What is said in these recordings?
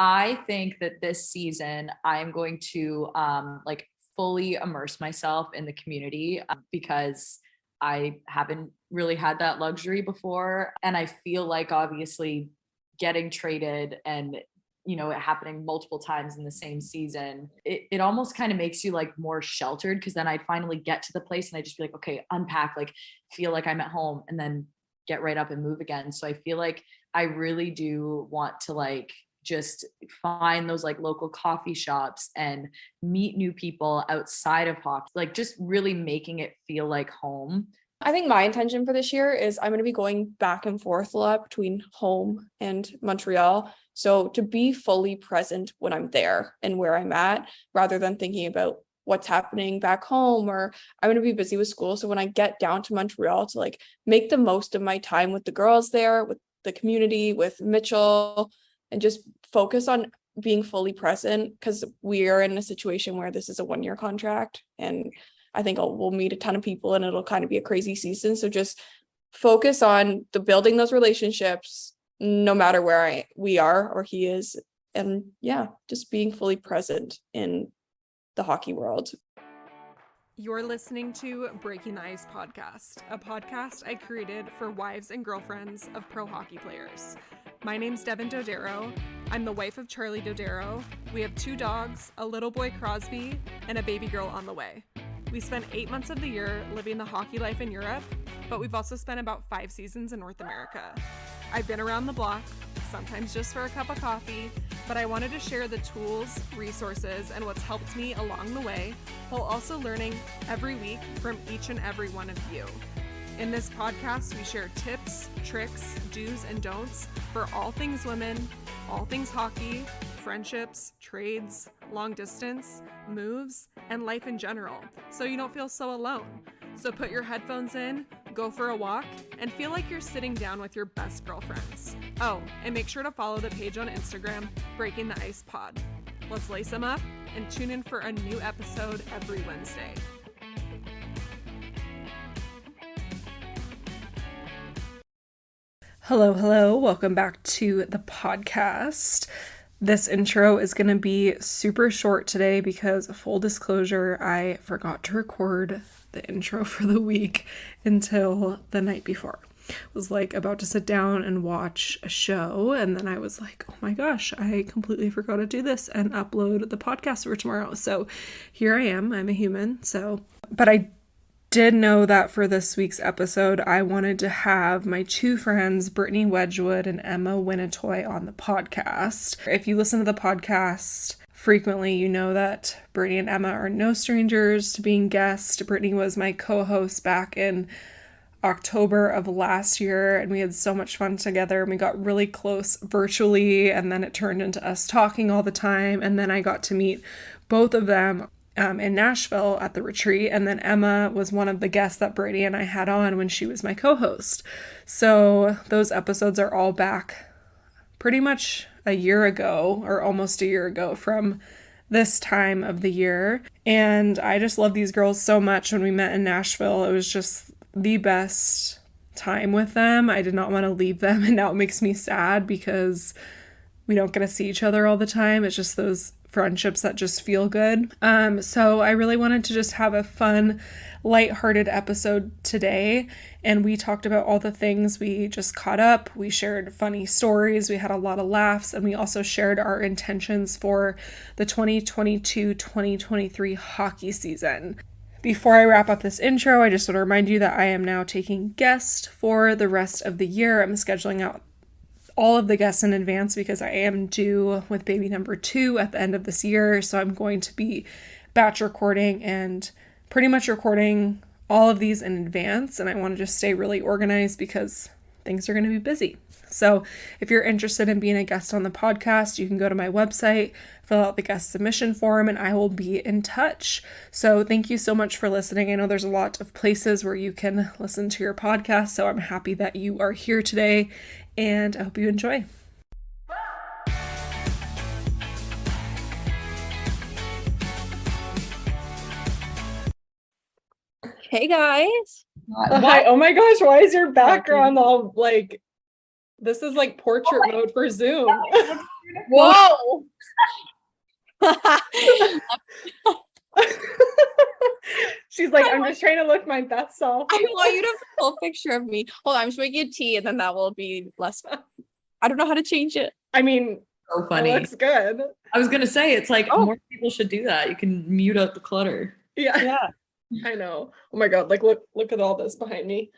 I think that this season I'm going to like fully immerse myself in the community because I haven't really had that luxury before. And I feel like obviously getting traded and it happening multiple times in the same season, it almost kind of makes you like more sheltered because then I'd finally get to the place and I'd just be like, okay, unpack, like feel like I'm at home and then get right up and move again. So I feel like I really do want to like just find those like local coffee shops and meet new people outside of hockey, like just really making it feel like home. I think my intention for this year is I'm going to be going back and forth a lot between home and Montreal. So to be fully present when I'm there and where I'm at, rather than thinking about what's happening back home, or I'm going to be busy with school. So when I get down to Montreal, to like make the most of my time with the girls there, with the community, with Mitchell, and just focus on being fully present, because we are in a situation where this is a 1-year contract, and I think we'll meet a ton of people and it'll kind of be a crazy season. So just focus on the building those relationships, no matter where we are or he is. And yeah, just being fully present in the hockey world. You're listening to Breaking the Ice podcast, a podcast I created for wives and girlfriends of pro hockey players. My name's Devin Dodaro. I'm the wife of Charlie Dodaro. We have 2 dogs, a little boy Crosby, and a baby girl on the way. We spent 8 months of the year living the hockey life in Europe, but we've also spent about 5 seasons in North America. I've been around the block, sometimes just for a cup of coffee, but I wanted to share the tools, resources, and what's helped me along the way, while also learning every week from each and every one of you. In this podcast, we share tips, tricks, do's, and don'ts for all things women, all things hockey, friendships, trades, long distance, moves, and life in general, so you don't feel so alone. So put your headphones in, go for a walk, and feel like you're sitting down with your best girlfriends. Oh, and make sure to follow the page on Instagram, Breaking the Ice Pod. Let's lace them up and tune in for a new episode every Wednesday. Hello, welcome back to the podcast. This intro is going to be super short today because, full disclosure, I forgot to record the intro for the week until the night before. I was like about to sit down and watch a show, and then I was like, oh my gosh, I completely forgot to do this and upload the podcast for tomorrow. So here I am, I'm a human. But I did know that for this week's episode, I wanted to have my 2 friends, Brittany Wedgewood and Emma Winnitoy, on the podcast. If you listen to the podcast frequently, you know that Brittany and Emma are no strangers to being guests. Brittany was my co-host back in October of last year, and we had so much fun together, and we got really close virtually, and then it turned into us talking all the time, and then I got to meet both of them in Nashville at the retreat, and then Emma was one of the guests that Brady and I had on when she was my co-host. So those episodes are all back pretty much a year ago, or almost a year ago from this time of the year, and I just love these girls so much. When we met in Nashville, it was just the best time with them. I did not want to leave them, and now it makes me sad because we don't get to see each other all the time. It's just those friendships that just feel good. So I really wanted to just have a fun, lighthearted episode today, and we talked about all the things. We just caught up, we shared funny stories, we had a lot of laughs, and we also shared our intentions for the 2022-2023 hockey season. Before I wrap up this intro, I just want to remind you that I am now taking guests for the rest of the year. I'm scheduling out all of the guests in advance because I am due with baby number 2 at the end of this year. So I'm going to be batch recording and pretty much recording all of these in advance. And I want to just stay really organized because things are going to be busy. So if you're interested in being a guest on the podcast, you can go to my website, fill out the guest submission form, and I will be in touch. So thank you so much for listening. I know there's a lot of places where you can listen to your podcast, so I'm happy that you are here today, and I hope you enjoy. Hey guys. Hi. Oh my gosh, why is your background all like, this is like portrait mode for Zoom. Whoa. She's like, I'm just trying to look my best self. I want you to have a full picture of me. Hold on, I'm just making a tea and then that will be less. I don't know how to change it. I mean, So funny. it looks good. I was gonna say it's like more people should do that. You can mute out the clutter. Yeah. I know. Oh my god, like look at all this behind me.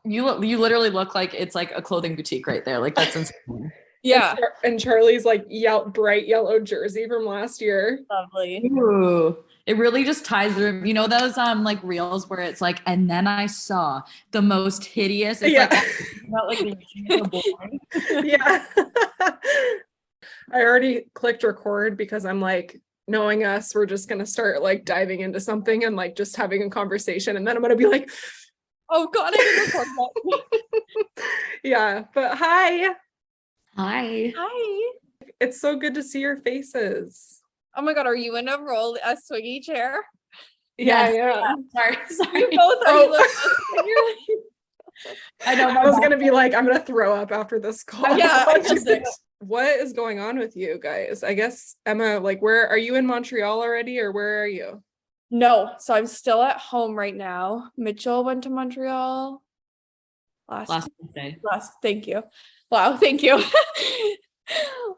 You literally look like it's like a clothing boutique right there. Like that's insane. Yeah. And Charlie's like bright yellow jersey from last year. Lovely. Ooh. It really just ties the room. You know those like reels where it's like, and then I saw the most hideous. It's Yeah. I already clicked record because I'm like, knowing us, we're just gonna start like diving into something and like just having a conversation, and then I'm gonna be like, oh god, I didn't record that. Yeah, but hi. It's so good to see your faces. Oh my god, are you in a swingy chair? Yeah. Sorry. You both are. I know. I was gonna be like, I'm gonna throw up after this call. Yeah, I feel sick. What is going on with you guys? I guess Emma, like, where are you in Montreal already, or where are you? No, so I'm still at home right now. Mitchell went to Montreal last Wednesday. Thank you. Wow, thank you.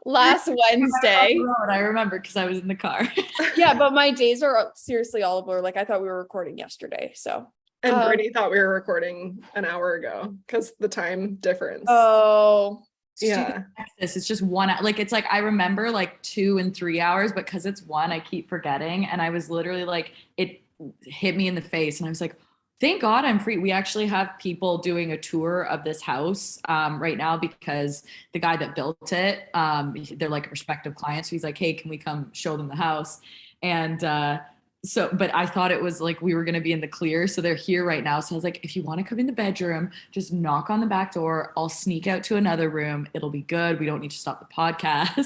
Last Wednesday. I remember because I was in the car. Yeah, but my days are seriously all blur. Like I thought we were recording yesterday. So And Brittany thought we were recording an hour ago because the time difference. Oh. Yeah. It's just 1 hour. Like it's like I remember like 2 and 3 hours, but because it's one, I keep forgetting. And I was literally like, it hit me in the face, and I was like, thank God I'm free. We actually have people doing a tour of this house right now because the guy that built it, they're like a prospective client. So he's like, hey, can we come show them the house? And but I thought it was like we were going to be in the clear. So they're here right now. So I was like, if you want to come in the bedroom, just knock on the back door. I'll sneak out to another room. It'll be good. We don't need to stop the podcast.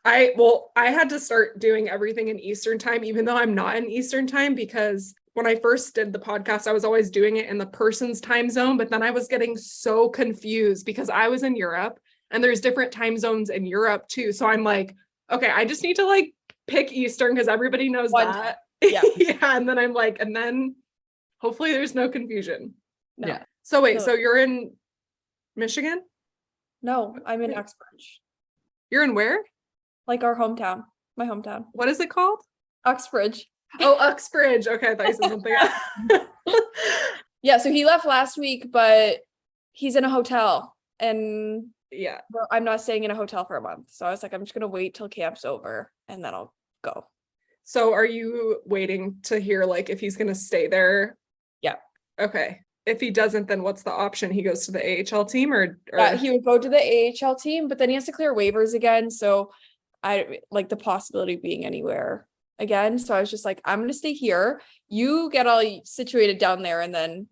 I had to start doing everything in Eastern time, even though I'm not in Eastern time, because when I first did the podcast, I was always doing it in the person's time zone. But then I was getting so confused because I was in Europe and there's different time zones in Europe too. So I'm like, okay, I just need to like pick Eastern because everybody knows that. Yeah. Yeah. And then I'm like, and then hopefully there's no confusion. No. Yeah. So wait, so you're in Michigan? No, I'm in Uxbridge. You're in where? Like our hometown. My hometown. What is it called? Uxbridge. Oh, Uxbridge. Okay, I thought you said something else. Yeah, so he left last week, but he's in a hotel. And yeah, I'm not staying in a hotel for a month. So I was like, I'm just going to wait till camp's over and then I'll go. So are you waiting to hear like if he's going to stay there? Yeah. Okay. If he doesn't, then what's the option? He goes to the AHL team or... Yeah, he would go to the AHL team, but then he has to clear waivers again. So I like the possibility of being anywhere again. So I was just like, I'm going to stay here. You get all situated down there and then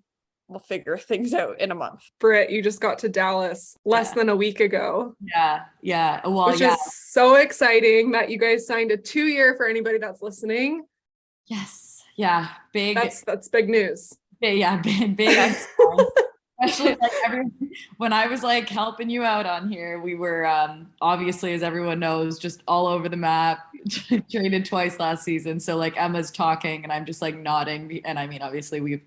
we'll figure things out in a month. Britt, you just got to Dallas less than a week ago. Yeah. Well, which is so exciting that you guys signed a 2-year for anybody that's listening. Yes. Yeah. Big. That's big news. Yeah. Big. Especially like when I was like helping you out on here, we were obviously, as everyone knows, just all over the map, traded twice last season. So like Emma's talking and I'm just like nodding. And I mean, obviously we've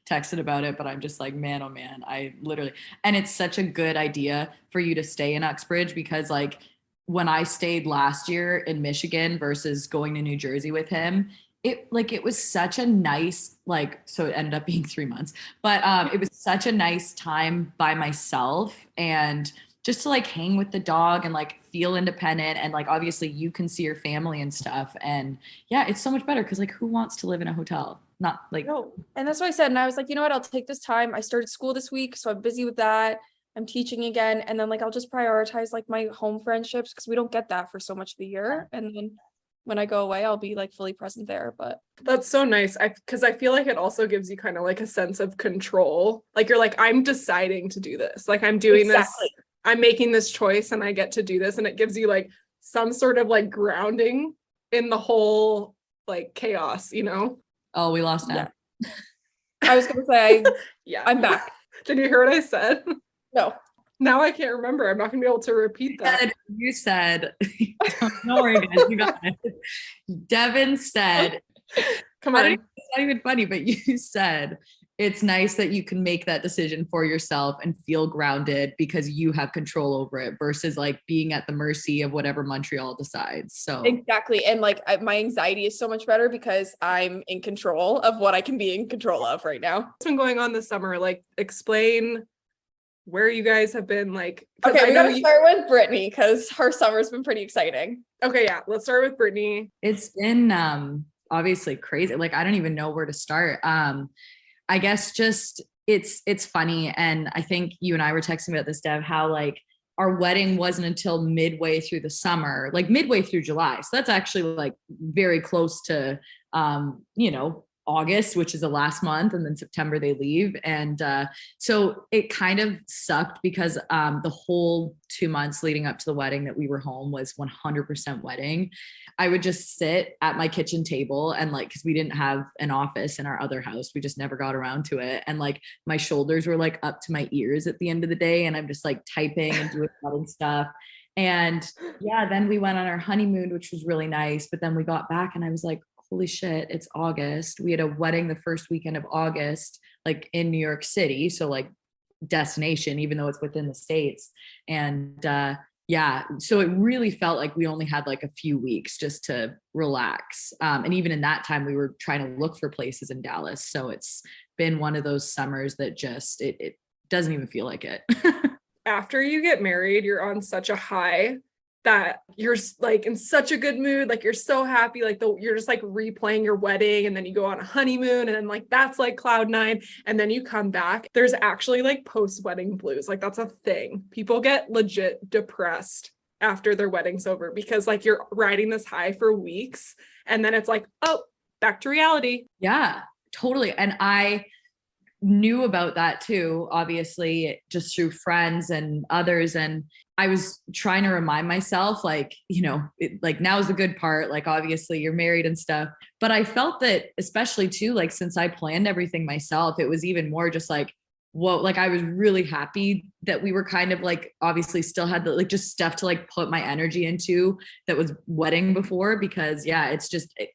texted about it, but I'm just like, man, oh man, I literally, and it's such a good idea for you to stay in Uxbridge because like when I stayed last year in Michigan versus going to New Jersey with him, it was such a nice, like, so it ended up being 3 months, but it was such a nice time by myself and just to like hang with the dog and like feel independent. And like, obviously you can see your family and stuff. And yeah, it's so much better. Cause like who wants to live in a hotel? Not like, no. And that's what I said. And I was like, you know what, I'll take this time. I started school this week, so I'm busy with that. I'm teaching again. And then like, I'll just prioritize like my home friendships because we don't get that for so much of the year. And then when I go away, I'll be like fully present there. But that's so nice. Because I feel like it also gives you kind of like a sense of control. Like you're like, I'm deciding to do this. Like I'm doing this. I'm making this choice and I get to do this. And it gives you like some sort of like grounding in the whole like chaos, you know? Oh, we lost that. Yeah. I was going to say, yeah, I'm back. Did you hear what I said? No. Now I can't remember. I'm not gonna be able to repeat that. You said, don't worry, guys, you got it. Devin said, Come on. it's not even funny, but you said it's nice that you can make that decision for yourself and feel grounded because you have control over it versus like being at the mercy of whatever Montreal decides. So exactly. And like my anxiety is so much better because I'm in control of what I can be in control of right now. What's been going on this summer? Like, explain where you guys have been. Like, okay, we gotta start with Brittany because her summer's been pretty exciting. Okay, yeah, let's start with Brittany. It's been obviously crazy. Like, I don't even know where to start. I guess just it's funny. And I think you and I were texting about this, Dev, how like our wedding wasn't until midway through the summer, like midway through July. So that's actually like very close to, August, which is the last month, and then September they leave. And so it kind of sucked because the whole 2 months leading up to the wedding that we were home was 100% wedding. I would just sit at my kitchen table and like, because we didn't have an office in our other house, we just never got around to it. And like my shoulders were like up to my ears at the end of the day. And I'm just like typing and doing wedding stuff. And yeah, then we went on our honeymoon, which was really nice. But then we got back and I was like, holy shit, it's August. We had a wedding the first weekend of August, like in New York City. So like destination, even though it's within the States. And yeah, so it really felt like we only had like a few weeks just to relax. And even in that time, we were trying to look for places in Dallas. So it's been one of those summers that just, it doesn't even feel like it. After you get married, you're on such a high that you're like in such a good mood, like you're so happy, like you're just like replaying your wedding, and then you go on a honeymoon, and then like that's like cloud nine, and then you come back. There's actually like post-wedding blues, like that's a thing. People get legit depressed after their wedding's over because like you're riding this high for weeks, and then it's like, oh, back to reality. Yeah, totally. And I knew about that too, obviously, just through friends and others. And I was trying to remind myself, like, like now's the good part. Like, obviously you're married and stuff. But I felt that, especially too, like since I planned everything myself, it was even more just like, whoa, like I was really happy that we were kind of like, obviously still had the like just stuff to like put my energy into that was wedding before, because yeah,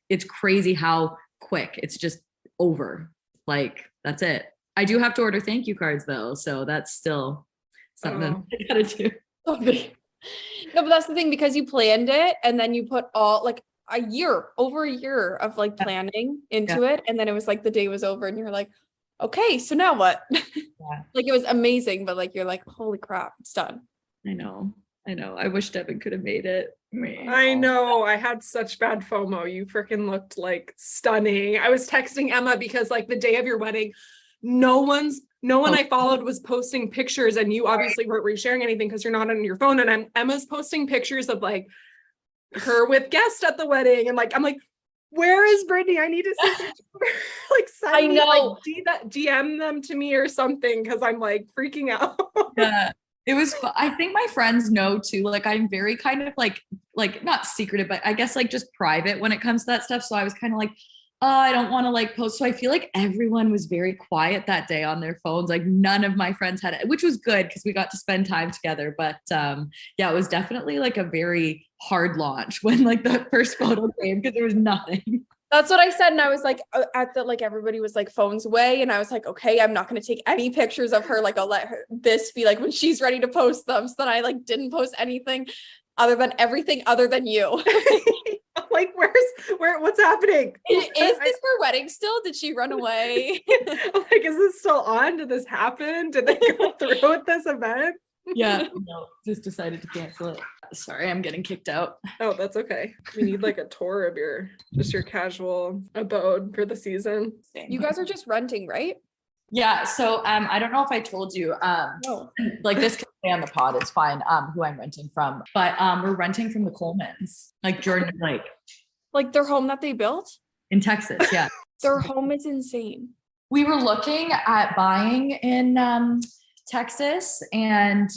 it's crazy how quick it's just over. Like, that's it. I do have to order thank you cards though. So that's still something I gotta do. No, but that's the thing, because you planned it and then you put over a year of like planning into it. And then it was like the day was over and you're like, okay, so now what? Yeah. Like it was amazing, but like, you're like, holy crap, it's done. I know. I wish Devin could have made it. I know. I had such bad FOMO. You freaking looked like stunning. I was texting Emma because like the day of your wedding, no one I followed was posting pictures, and you obviously weren't resharing anything because you're not on your phone. And Emma's posting pictures of like her with guests at the wedding, and like I'm like, where is Brittany? I need to see like send me, like DM them to me or something, because I'm like freaking out. Yeah, it was. I think my friends know too. Like I'm very kind of like not secretive, but I guess like just private when it comes to that stuff. So I was kind of like, I don't want to like post. So I feel like everyone was very quiet that day on their phones. Like none of my friends had it, which was good because we got to spend time together. But yeah, it was definitely like a very hard launch when like the first photo came, because there was nothing. That's what I said. And I was like, like everybody was like phones away. And I was like, okay, I'm not going to take any pictures of her. Like I'll let this be like when she's ready to post them. So then I like didn't post anything everything other than you. Like, what's happening? Is this her wedding still? Did she run away? Like, is this still on? Did this happen? Did they go through with this event? Yeah, no, just decided to cancel it. Sorry, I'm getting kicked out. Oh, that's okay. We need like a tour of your casual abode for the season. You guys are just renting, right? Yeah. So I don't know if I told you, like this can stay on the pod, it's fine, who I'm renting from. But we're renting from the Colemans, like Jordan Lake. Like their home that they built? In Texas, yeah. Their home is insane. We were looking at buying in Texas, and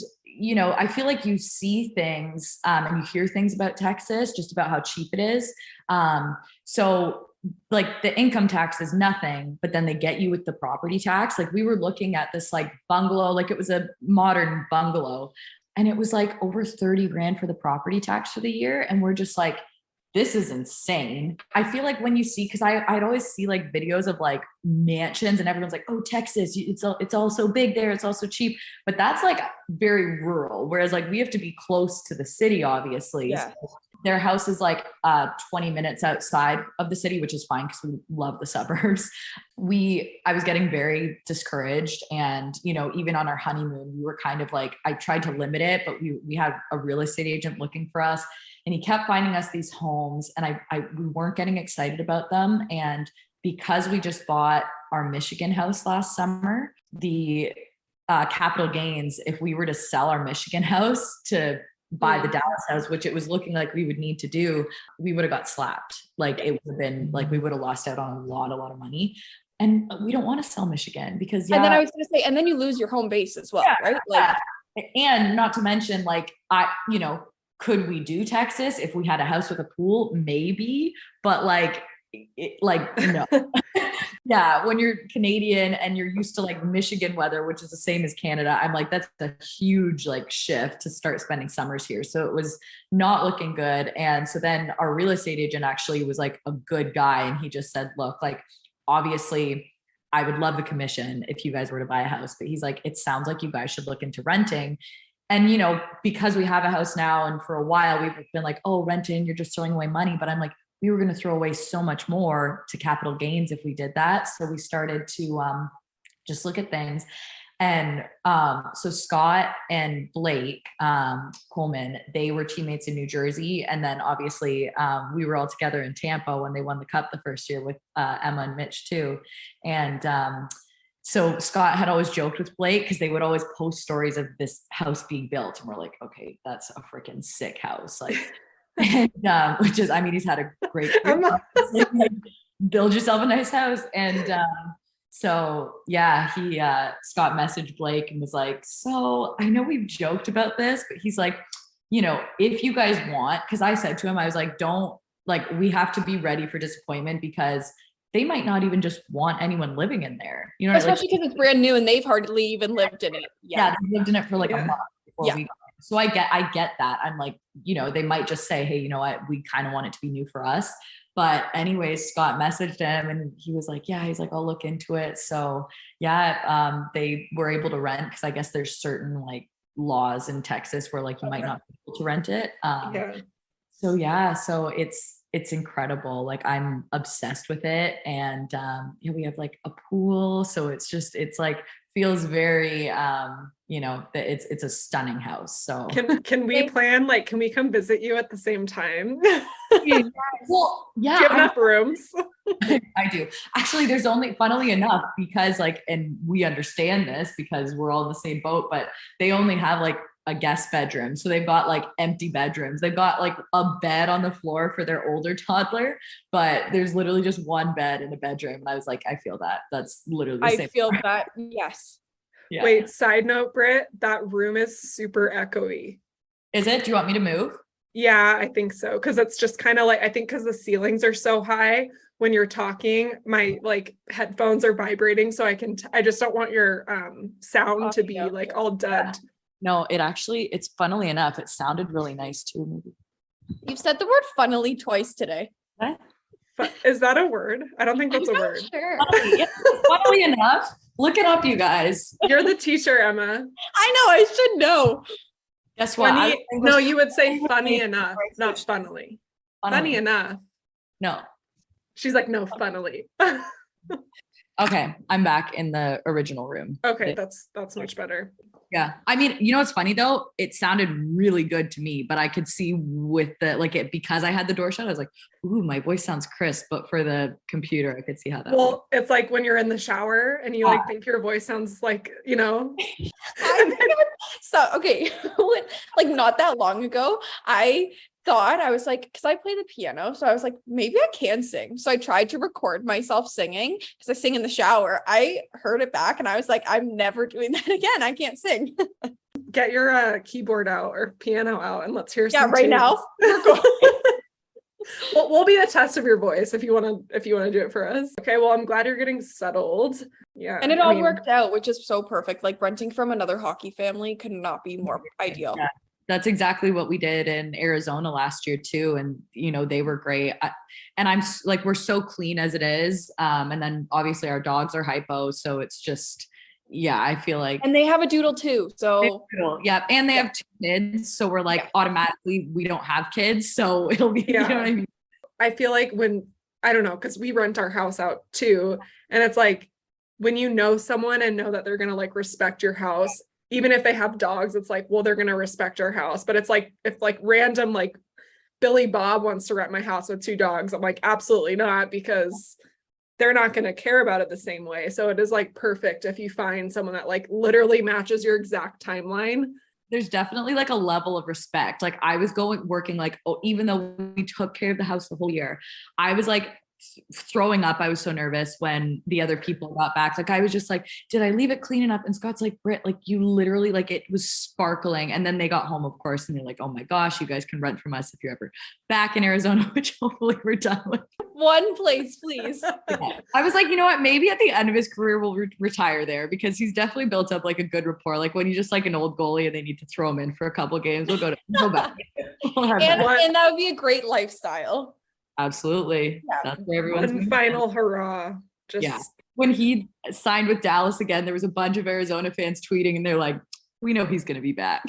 I feel like you see things and you hear things about Texas, just about how cheap it is. So like the income tax is nothing, but then they get you with the property tax. Like we were looking at this like bungalow, like it was a modern bungalow, and it was like over 30 grand for the property tax for the year. And we're just like, this is insane. I feel like when you see, because I'd always see like videos of like mansions and everyone's like, oh, Texas, it's all so big there. It's also cheap. But that's like very rural. Whereas like we have to be close to the city, obviously. Yeah. So their house is like 20 minutes outside of the city, which is fine because we love the suburbs. I was getting very discouraged. And, you know, even on our honeymoon, we were kind of like, I tried to limit it, but we had a real estate agent looking for us. And he kept finding us these homes, and we weren't getting excited about them. And because we just bought our Michigan house last summer, the capital gains, if we were to sell our Michigan house to buy the Dallas house, which it was looking like we would need to do, we would have got slapped. Like it would have been like, we would have lost out on a lot of money. And we don't want to sell Michigan because and then I was going to say, and then you lose your home base as well, right? Like, and not to mention like, could we do Texas if we had a house with a pool? Maybe, but no. Yeah, when you're Canadian and you're used to like Michigan weather, which is the same as Canada, I'm like, that's a huge like shift to start spending summers here. So it was not looking good. And so then our real estate agent actually was like a good guy. And he just said, look, like, obviously I would love the commission if you guys were to buy a house, but he's like, it sounds like you guys should look into renting. And, you know, because we have a house now and for a while we've been like, oh, renting, you're just throwing away money. But I'm like, we were going to throw away so much more to capital gains if we did that. So we started to just look at things. And so Scott and Blake Coleman, they were teammates in New Jersey. And then obviously we were all together in Tampa when they won the cup the first year with Emma and Mitch too. And so Scott had always joked with Blake because they would always post stories of this house being built. And we're like, okay, that's a freaking sick house. Like, and, which is, I mean, he's had a great career. Like, build yourself a nice house. And so yeah, Scott messaged Blake and was like, so I know we've joked about this, but he's like, you know, if you guys want, because I said to him, I was like, we have to be ready for disappointment because they might not even just want anyone living in there. You know, especially because it's brand new and they've hardly even lived in it. Yeah, they lived in it for like a month before we got it. So I get that. I'm like, you know, they might just say, hey, you know what, we kind of want it to be new for us. But anyways, Scott messaged him and he was like, yeah, he's like, I'll look into it. So yeah, they were able to rent because I guess there's certain like laws in Texas where like you might not be able to rent it. So it's incredible. Like I'm obsessed with it. And we have like a pool. So it's like feels very you know, that it's a stunning house. So can we plan, like, can we come visit you at the same time? Well, yeah. Do you have enough rooms? I do. Actually, there's only, funnily enough, because like, and we understand this because we're all in the same boat, but they only have like a guest bedroom. So they've got like empty bedrooms. They've got like a bed on the floor for their older toddler, but there's literally just one bed in a bedroom. And I was like, I feel that. That's literally the same. I feel that. Yes. Yeah. Wait, side note, Britt, that room is super echoey. Is it? Do you want me to move? Yeah, I think so. Cause it's just kind of like, I think cause the ceilings are so high when you're talking, my like headphones are vibrating. So I just don't want your sound to be like all dead. Yeah. No, it's funnily enough, it sounded really nice too. You've said the word funnily twice today. What? Is that a word? I don't think that's a word. Sure. Funnily enough, look it up, you guys. You're the teacher, Emma. I know, I should know. Guess what? No, you would say funny enough, not funnily. Funny enough. No. She's like, no, funnily. Okay, I'm back in the original room. Okay, that's much better. Yeah. I mean, you know what's funny though? It sounded really good to me, but I could see with the because I had the door shut, I was like, ooh, my voice sounds crisp, but for the computer, I could see how that was. It's like when you're in the shower and you like think your voice sounds like, you know. So okay, like not that long ago, I thought, I was like, because I play the piano, so I was like, maybe I can sing. So I tried to record myself singing because I sing in the shower. I heard it back and I was like, I'm never doing that again. I can't sing. Get your keyboard out or piano out and let's hear some right tunes. now. Well, we'll be the test of your voice if you want to do it for us. Okay, well, I'm glad you're getting settled. Yeah. And it all worked out, which is so perfect. Like renting from another hockey family could not be more ideal. Yeah, that's exactly what we did in Arizona last year too. And, they were great. And I'm like, we're so clean as it is. And then obviously our dogs are hypo. So it's just, yeah, I feel like. And they have a doodle too. So yeah. And they have 2 kids. So we're like automatically, we don't have kids. So it'll be, you know what I mean? I feel like I don't know, because we rent our house out too. And it's like, when you know someone and know that they're going to like respect your house, even if they have dogs, it's like, well, they're going to respect our house. But it's like, if like random, like Billy Bob wants to rent my house with 2 dogs, I'm like, absolutely not, because they're not going to care about it the same way. So it is like perfect if you find someone that like literally matches your exact timeline. There's definitely like a level of respect. Like I was working like, even though we took care of the house the whole year, I was like throwing up. I was so nervous when the other people got back. Like I was just like, did I leave it clean enough? And Scott's like, Britt, like you literally, like it was sparkling. And then they got home, of course, and they're like, oh my gosh, you guys can rent from us if you're ever back in Arizona, which hopefully we're done with. One place, please. Yeah. I was like, you know what? Maybe at the end of his career, we'll retire there, because he's definitely built up like a good rapport. Like when you just like an old goalie and they need to throw him in for a couple of games, we'll go back. And that would be a great lifestyle. Absolutely. Yeah. That's where everyone's one final hurrah. When he signed with Dallas again, there was a bunch of Arizona fans tweeting and they're like, we know he's going to be back.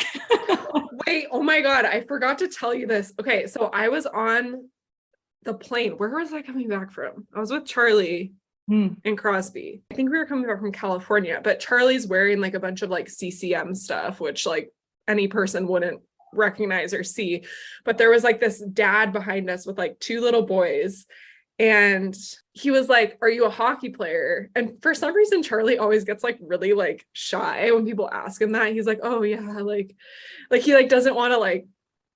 Wait, oh my God, I forgot to tell you this. Okay, so I was on the plane. Where was I coming back from? I was with Charlie and Crosby. I think we were coming back from California, but Charlie's wearing like a bunch of like CCM stuff, which like any person wouldn't recognize or see. But there was like this dad behind us with like 2 little boys. And he was like, are you a hockey player? And for some reason, Charlie always gets like really like shy when people ask him that. He's like, oh yeah, like he like doesn't want to like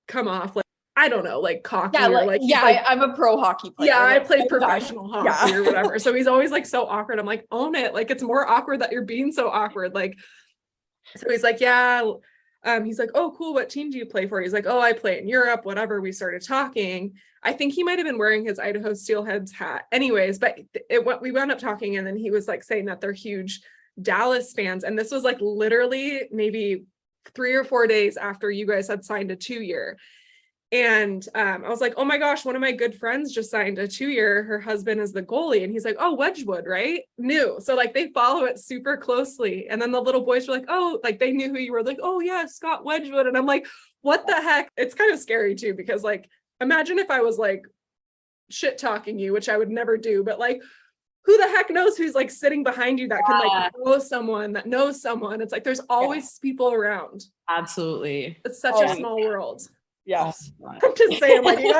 come off like, I don't know, like cocky or like, I'm a pro hockey player. Yeah, I played professional hockey or whatever. So he's always like so awkward. I'm like, own it. Like it's more awkward that you're being so awkward. Like, so he's like, yeah. He's like, oh, cool. What team do you play for? He's like, oh, I play in Europe, whatever. We started talking. I think he might've been wearing his Idaho Steelheads hat anyways, but we wound up talking. And then he was like saying that they're huge Dallas fans. And this was like literally maybe 3 or 4 days after you guys had signed a 2-year. And I was like, oh my gosh, one of my good friends just signed a 2-year. Her husband is the goalie. And he's like, oh, Wedgewood, right? New. So like they follow it super closely. And then the little boys were like, oh, like they knew who you were. Like, oh yeah, Scott Wedgewood. And I'm like, what the heck? It's kind of scary too, because like, imagine if I was like shit talking you, which I would never do, but like, who the heck knows who's like sitting behind you that can like know someone that knows someone. It's like, there's always people around. Absolutely. It's such a small world. Yes. I'm just saying, like, you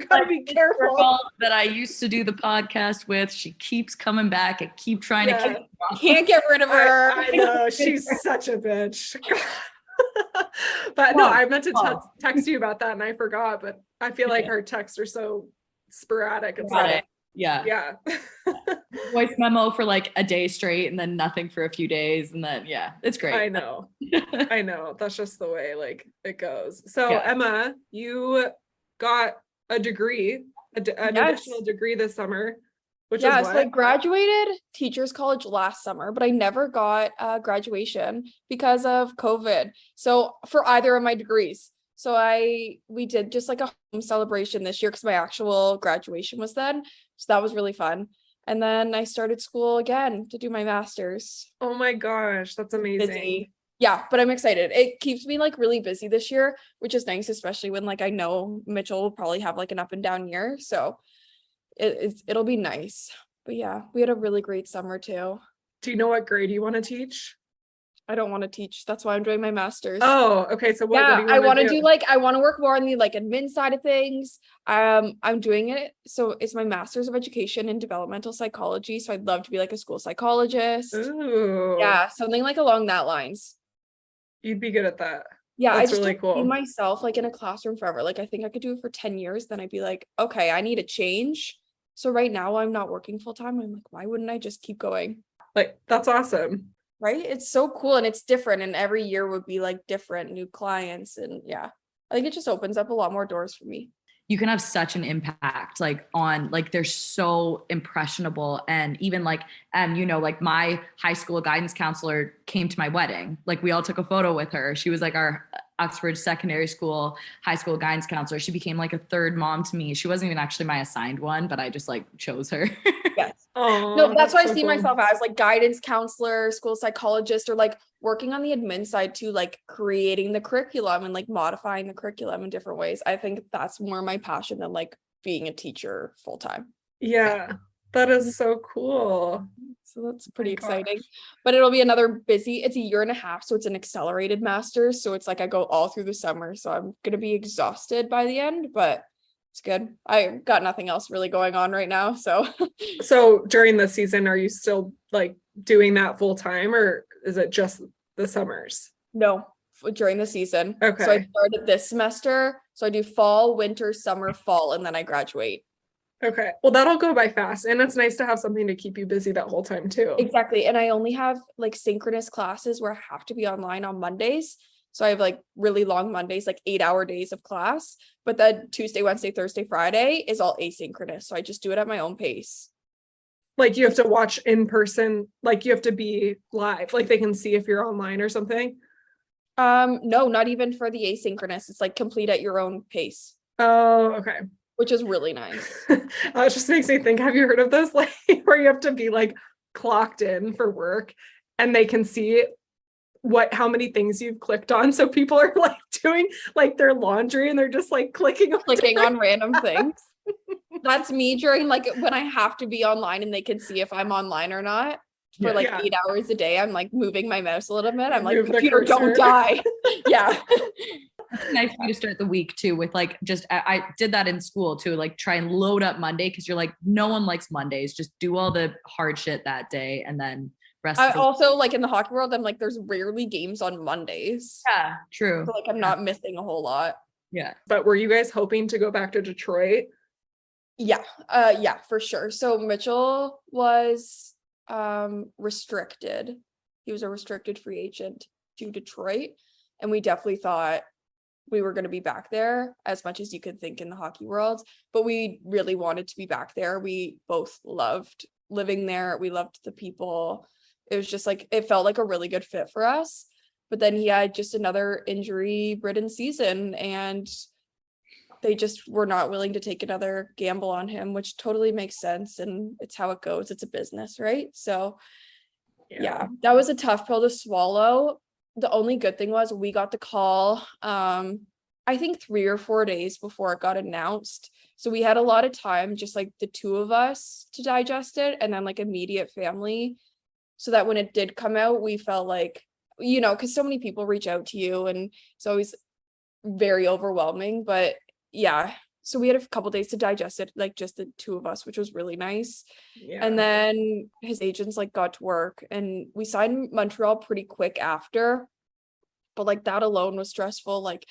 gotta be careful. Girl that I used to do the podcast with, she keeps coming back. I keep trying to can't get rid of her. I know, she's such a bitch. But no, I meant to text you about that and I forgot, but I feel like our texts are so sporadic. It's like, yeah. Voice memo for like a day straight and then nothing for a few days. And then, it's great. I know. That's just the way like it goes. So Emma, you got a degree, an additional degree this summer, which is what? So I graduated Teachers College last summer, but I never got graduation because of COVID. So for either of my degrees. So we did just like a home celebration this year because my actual graduation was then. So that was really fun. And then I started school again to do my master's. Oh my gosh, that's amazing. Busy. Yeah, but I'm excited. It keeps me like really busy this year, which is nice, especially when like I know Mitchell will probably have like an up and down year. So it'll be nice. But yeah, we had a really great summer too. Do you know what grade you want to teach? I don't want to teach. That's why I'm doing my master's. Oh, okay. So what do you I want to do like, I want to work more on the like admin side of things. I'm doing it. So it's my master's of education in developmental psychology. So I'd love to be like a school psychologist. Ooh. Yeah. Something like along that lines. You'd be good at that. Yeah. That's I just really cool. see myself like in a classroom forever. Like I think I could do it for 10 years. Then I'd be like, okay, I need a change. So right now I'm not working full time. I'm like, why wouldn't I just keep going? Like, that's awesome. Right? It's so cool and it's different. And every year would be like different new clients. And yeah, I think it just opens up a lot more doors for me. you can have such an impact like on like they're so impressionable. And even like like my high school guidance counselor came to my wedding. Like we all took a photo with her. She was like our Oxford secondary school high school guidance counselor. She became like a third mom to me. She wasn't even actually my assigned one, but I just like chose her. Yes. Oh, No, that's what I so see cool. myself as, like guidance counselor, school psychologist, or like working on the admin side too, like creating the curriculum and like modifying the curriculum in different ways. I think that's more my passion than like being a teacher full time. Yeah, that is so cool. So that's pretty My exciting. gosh. But it'll be another busy, it's a year and a half, so it's an accelerated master's. So it's like I go all through the summer. So I'm gonna be exhausted by the end, but it's good. I got nothing else really going on right now. So So during the season, are you still like doing that full time, or is it just the summers? no, during the season. Okay. So I started this semester. So I do fall, winter, summer, fall, and then I graduate. Okay. Well, that'll go by fast. And it's nice to have something to keep you busy that whole time too. Exactly. And I only have like synchronous classes where I have to be online on Mondays. So I have like really long Mondays, like 8-hour days of class. But then Tuesday, Wednesday, Thursday, Friday is all asynchronous. So I just do it at my own pace. Like you have to watch in person, like you have to be live, like they can see if you're online or something. No, not even for the asynchronous. It's like complete at your own pace, Oh, okay. which is really nice. It just makes me think, have you heard of those, like where you have to be like clocked in for work and they can see how many things you've clicked on, so people are like doing like their laundry and they're just like clicking on random things. That's me during like when I have to be online and they can see if I'm online or not for like 8 hours a day. I'm like moving my mouse a little bit. I'm like, computer, don't die. Yeah. It's nice for you to start the week too with like just I did that in school too, like try and load up Monday because you're like, no one likes Mondays. Just do all the hard shit that day and then rest. I also like in the hockey world, I'm like, there's rarely games on Mondays. Yeah, true. So like I'm not missing a whole lot. Yeah. But were you guys hoping to go back to Detroit? Yeah. Yeah, for sure. So Mitchell was restricted. He was a restricted free agent to Detroit. And we definitely thought we were going to be back there, as much as you could think in the hockey world, but we really wanted to be back there. We both loved living there. We loved the people. It was just like, it felt like a really good fit for us. But then he had just another injury-ridden season, and they just were not willing to take another gamble on him, which totally makes sense. And it's how it goes. It's a business, right? So yeah, that was a tough pill to swallow. The only good thing was we got the call, I think 3 or 4 days before it got announced. So we had a lot of time, just like the two of us, to digest it, and then like immediate family. So that when it did come out, we felt like, because so many people reach out to you and it's always very overwhelming. But yeah, so we had a couple days to digest it, like just the two of us, which was really nice. Yeah. And then his agents like got to work and we signed Montreal pretty quick after. But like that alone was stressful. Like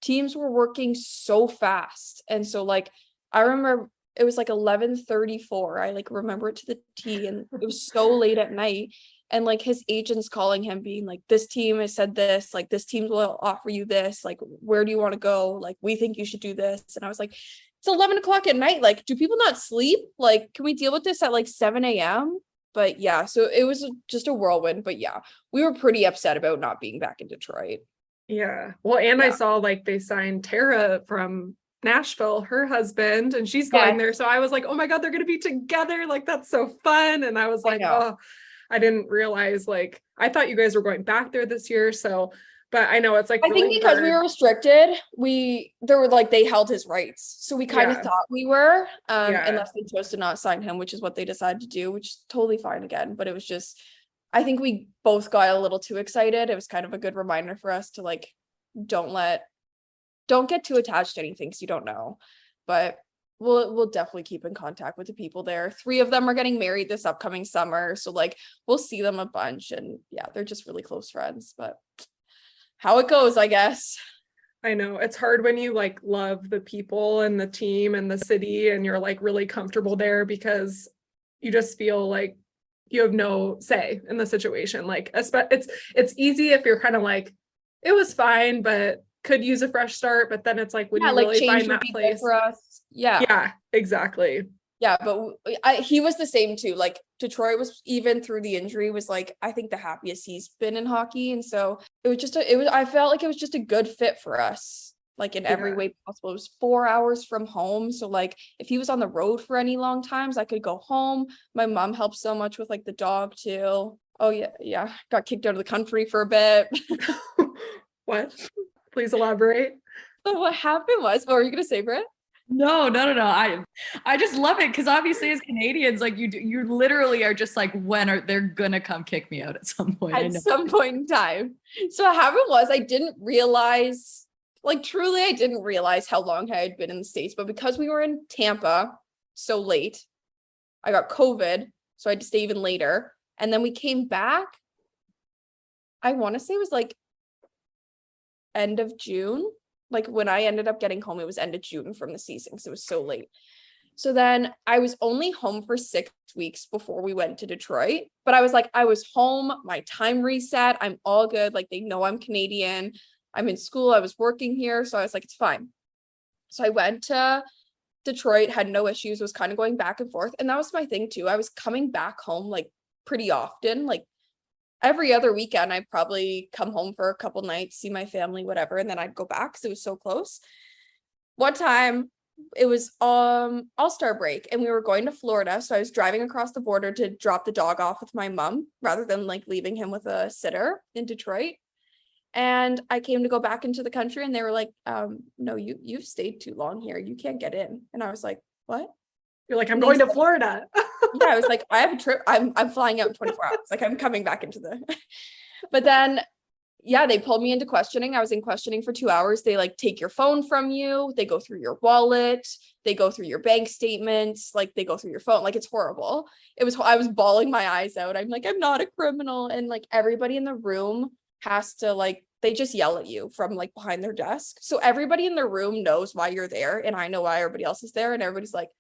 teams were working so fast. And so like I remember it was like 11:34. I like remember it to the T, and it was so late at night. And like his agents calling him being like, this team has said this, like this team will offer you this, like where do you want to go, like we think you should do this. And I was like, it's 11 o'clock at night, like do people not sleep, like can we deal with this at like 7 a.m? But yeah, so it was just a whirlwind. But yeah, we were pretty upset about not being back in Detroit. Yeah, well, and I saw like they signed Tara from Nashville, her husband, and she's going there. So I was like, oh my God, they're gonna be together, like that's so fun. And I was like, oh, I didn't realize, like I thought you guys were going back there this year. So but I know it's like I think because we were restricted, they held his rights. So we kind of thought we were, unless they chose to not sign him, which is what they decided to do, which is totally fine again. But it was just, I think we both got a little too excited. It was kind of a good reminder for us to like, don't get too attached to anything because you don't know. But we'll definitely keep in contact with the people there. 3 of them are getting married this upcoming summer. So like we'll see them a bunch, and yeah, they're just really close friends. But how it goes, I guess. I know it's hard when you like love the people and the team and the city and you're like really comfortable there, because you just feel like you have no say in the situation. Like it's easy if you're kind of like, it was fine, but could use a fresh start, but then it's like when you like really change find would that be good place. for us. Yeah, exactly. Yeah, but he was the same too. Like Detroit was, even through the injury, was like, I think the happiest he's been in hockey. And so it was just I felt like it was just a good fit for us, like in every way possible. It was 4 hours from home. So like if he was on the road for any long times, I could go home. My mom helped so much with like the dog too. Oh yeah. Got kicked out of the country for a bit. What? Please elaborate. So what happened was, what were you gonna say, Britt? No. I just love it because obviously as Canadians, like you literally are just like, they're gonna come kick me out at some point. At some point in time. So what happened was, I didn't realize, like truly, I didn't realize how long I had been in the States. But because we were in Tampa so late, I got COVID, so I had to stay even later. And then we came back, I want to say it was like end of June. Like when I ended up getting home, it was end of June from the season because it was so late. So then I was only home for 6 weeks before we went to Detroit. But I was like, I was home, my time reset, I'm all good. Like they know I'm Canadian. I'm in school, I was working here. So I was like, it's fine. So I went to Detroit, had no issues, was kind of going back and forth. And that was my thing too. I was coming back home like pretty often, like every other weekend. I'd probably come home for a couple nights, see my family, whatever, and then I'd go back because it was so close. One time it was All-Star break and we were going to Florida, so I was driving across the border to drop the dog off with my mom rather than like leaving him with a sitter in Detroit. And I came to go back into the country and they were like, no, you've stayed too long here, you can't get in. And I was like, what? You're like, I'm going to Florida. Yeah, I was like, I have a trip. I'm flying out in 24 hours. Like I'm coming back into the, but then, yeah, they pulled me into questioning. I was in questioning for 2 hours. They like take your phone from you. They go through your wallet. They go through your bank statements. Like they go through your phone. Like it's horrible. I was bawling my eyes out. I'm like, I'm not a criminal. And like everybody in the room has to like, they just yell at you from like behind their desk. So everybody in the room knows why you're there. And I know why everybody else is there. And everybody's like,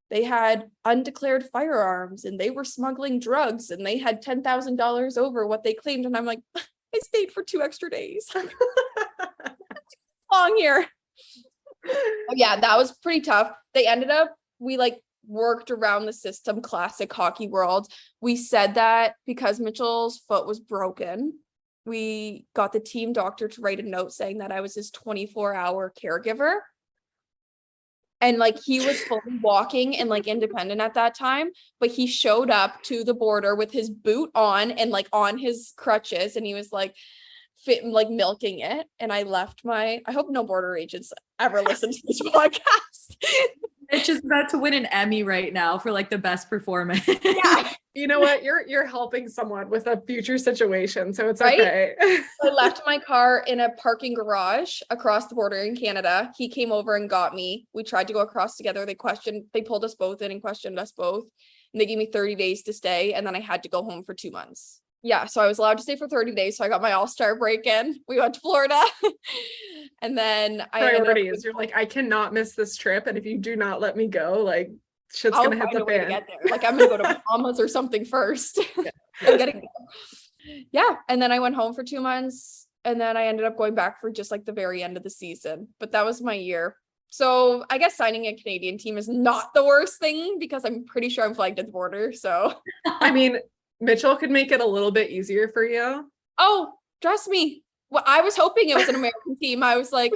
they had undeclared firearms and they were smuggling drugs and they had $10,000 over what they claimed. And I'm like, I stayed for 2 extra days. Long here. Oh, yeah, that was pretty tough. We like worked around the system, classic hockey world. We said that because Mitchell's foot was broken, we got the team doctor to write a note saying that I was his 24-hour caregiver. And like he was fully walking and like independent at that time, but he showed up to the border with his boot on and like on his crutches, and he was like milking it. And I hope no border agents ever listen to this podcast. It's just about to win an Emmy right now for like the best performance. Yeah. You know what? You're helping someone with a future situation, so it's right? okay. I left my car in a parking garage across the border in Canada. He came over and got me. We tried to go across together. They pulled us both in and questioned us both. And they gave me 30 days to stay. And then I had to go home for 2 months. Yeah. So I was allowed to stay for 30 days. So I got my All-Star break in. We went to Florida. And then priorities. You're like, I cannot miss this trip. And if you do not let me go, like shit's gonna hit the fan. Get there. Like I'm gonna go to Bahamas or something first. Yeah. And then I went home for 2 months. And then I ended up going back for just like the very end of the season. But that was my year. So I guess signing a Canadian team is not the worst thing because I'm pretty sure I'm flagged at the border. So I mean, Mitchell could make it a little bit easier for you. Oh, trust me. Well, I was hoping it was an American team. I was like,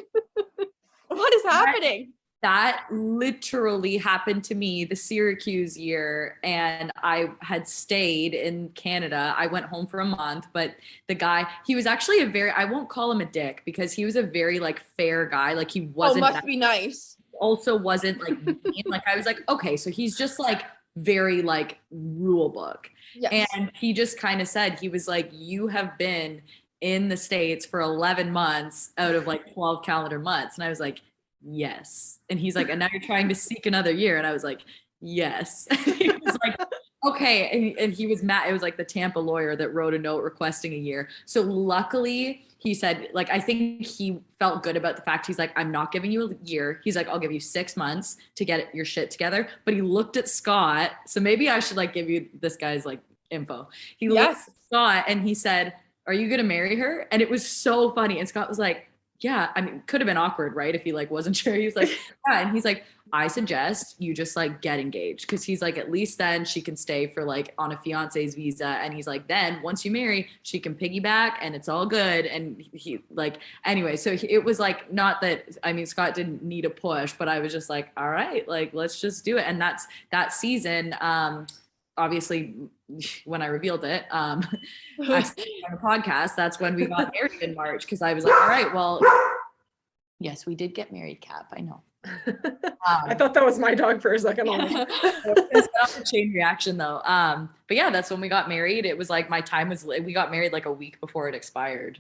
what is happening? That literally happened to me the Syracuse year, and I had stayed in Canada. I went home for a month, but the guy, he was actually I won't call him a dick because he was a very like fair guy. Like he wasn't. Oh, must be nice. Also wasn't like mean. Like I was like, okay, so he's just like very like rule book. Yes. And he just kind of said, he was like, you have been in the States for 11 months out of like 12 calendar months. And I was like, yes. And he's like, and now you're trying to seek another year. And I was like, yes. He was like, okay. And he was mad. It was like the Tampa lawyer that wrote a note requesting a year. So luckily he said, like, I think he felt good about the fact he's like, I'm not giving you a year. He's like, I'll give you 6 months to get your shit together. But he looked at Scott. So maybe I should like give you this guy's like info. He looked at Scott and he said, are you going to marry her? And it was so funny. And Scott was like, yeah, I mean, could have been awkward, right? If he like wasn't sure. He was like, yeah. And he's like, I suggest you just like get engaged. Cause he's like, at least then she can stay for like on a fiance's visa. And he's like, then once you marry, she can piggyback and it's all good. And he like, anyway, so it was like, not that, I mean, Scott didn't need a push, but I was just like, all right, like, let's just do it. And that's that season. Obviously when I revealed it, on the podcast, that's when we got married in March. Cause I was like, all right, well, yes, we did get married, Cap. I know. I thought that was my dog for a second. It's not a chain reaction though. But yeah, that's when we got married. It was like my time was, we got married like a week before it expired.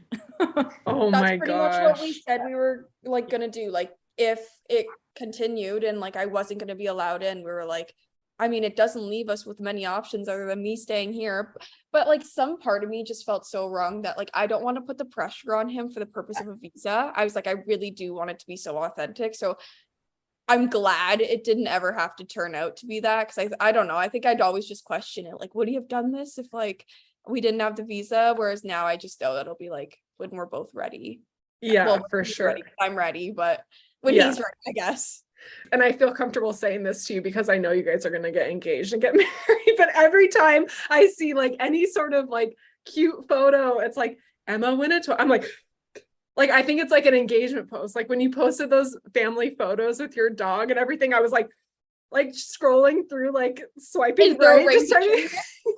Oh That's my pretty gosh. much what we said we were like gonna do. Like if it continued and like I wasn't gonna be allowed in, we were like, I mean, it doesn't leave us with many options other than me staying here. But like some part of me just felt so wrong that like I don't want to put the pressure on him for the purpose of a visa. I was like, I really do want it to be so authentic. So I'm glad it didn't ever have to turn out to be that, because I don't know. I think I'd always just question it. Like, would he have done this if like we didn't have the visa? Whereas now I just know that it'll be like when we're both ready. Yeah, Well, for he's sure. ready, I'm ready, but when Yeah. he's ready, I guess. And I feel comfortable saying this to you because I know you guys are going to get engaged and get married. But every time I see like any sort of like cute photo, it's like Emma Winnitoy. I'm like I think it's like an engagement post. Like when you posted those family photos with your dog and everything, I was like scrolling through, like swiping right.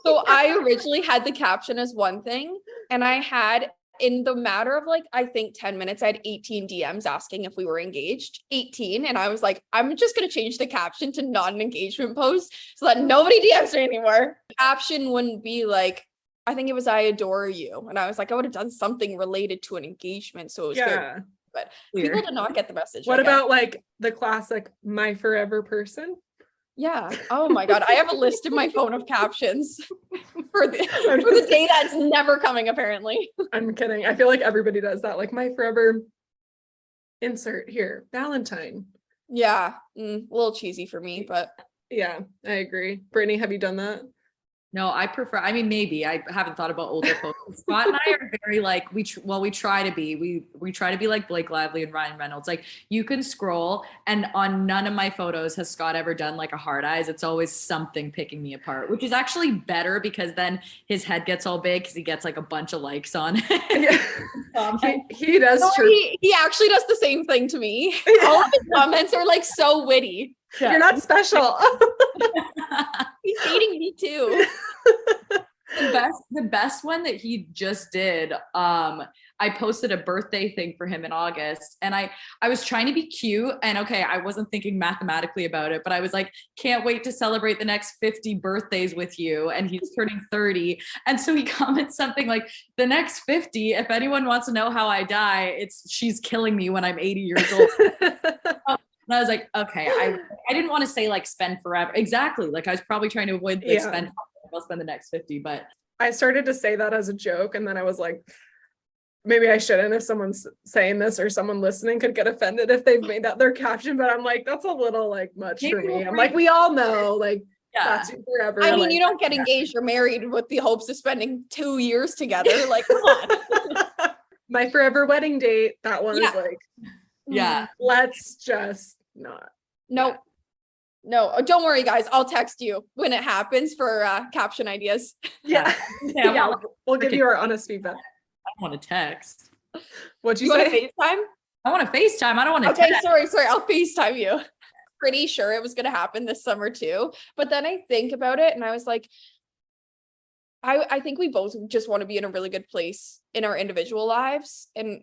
So I originally had the caption as one thing, and I had, in the matter of like, I think 10 minutes, I had 18 DMs asking if we were engaged, 18. And I was like, I'm just going to change the caption to not an engagement post so that nobody DMs me anymore. Caption wouldn't be like, I think it was, I adore you. And I was like, I would have done something related to an engagement. So it was very, but people did not get the message. What about like the classic, my forever person? Yeah. Oh my God. I have a list in my phone of captions for the day that's never coming, apparently. I'm kidding. I feel like everybody does that. Like my forever insert here, Valentine. Yeah. A little cheesy for me, but. Yeah, I agree. Brittany, have you done that? No, I prefer, I mean, maybe I haven't thought about older posts. Scott and I are very like, we try to be, we try to be like Blake Lively and Ryan Reynolds. Like you can scroll, and on none of my photos has Scott ever done like a hard eyes. It's always something picking me apart, which is actually better because then his head gets all big because he gets like a bunch of likes on it. He does. No, he actually does the same thing to me. Yeah. All of his comments are like so witty. Yeah. You're not special. He's hating me too. The best one that he just did, I posted a birthday thing for him in August, and I was trying to be cute, and okay, I wasn't thinking mathematically about it, but I was like, can't wait to celebrate the next 50 birthdays with you, and he's turning 30, and so he comments something like, the next 50, if anyone wants to know how I die, she's killing me when I'm 80 years old. And I was like, okay, I didn't want to say like spend forever. Exactly. Like I was probably trying to avoid like I'll spend the next 50, but I started to say that as a joke. And then I was like, maybe I shouldn't, if someone's saying this or someone listening could get offended if they've made that their caption, but I'm like, that's a little like much for me. I'm like, we all know, like, that's forever. I mean, you don't get engaged or married with the hopes of spending 2 years together. Like, come on. My forever wedding date, that one is like, let's just not. No, don't worry, guys. I'll text you when it happens for caption ideas. Yeah. We'll give you our honest feedback. I want to text. What'd you say? FaceTime? I want to FaceTime. I don't want to text. Okay, sorry. I'll FaceTime you. Pretty sure it was going to happen this summer too. But then I think about it and I was like, I think we both just want to be in a really good place in our individual lives. And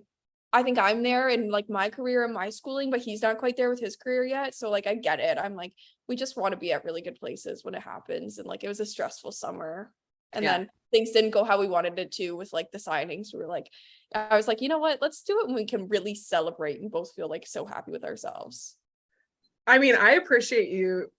I think I'm there in like my career and my schooling, but he's not quite there with his career yet. So like, I get it. I'm like, we just want to be at really good places when it happens. And like, it was a stressful summer. And then things didn't go how we wanted it to with like the signings. We were like, I was like, you know what, let's do it when we can really celebrate and both feel like so happy with ourselves. I mean, I appreciate you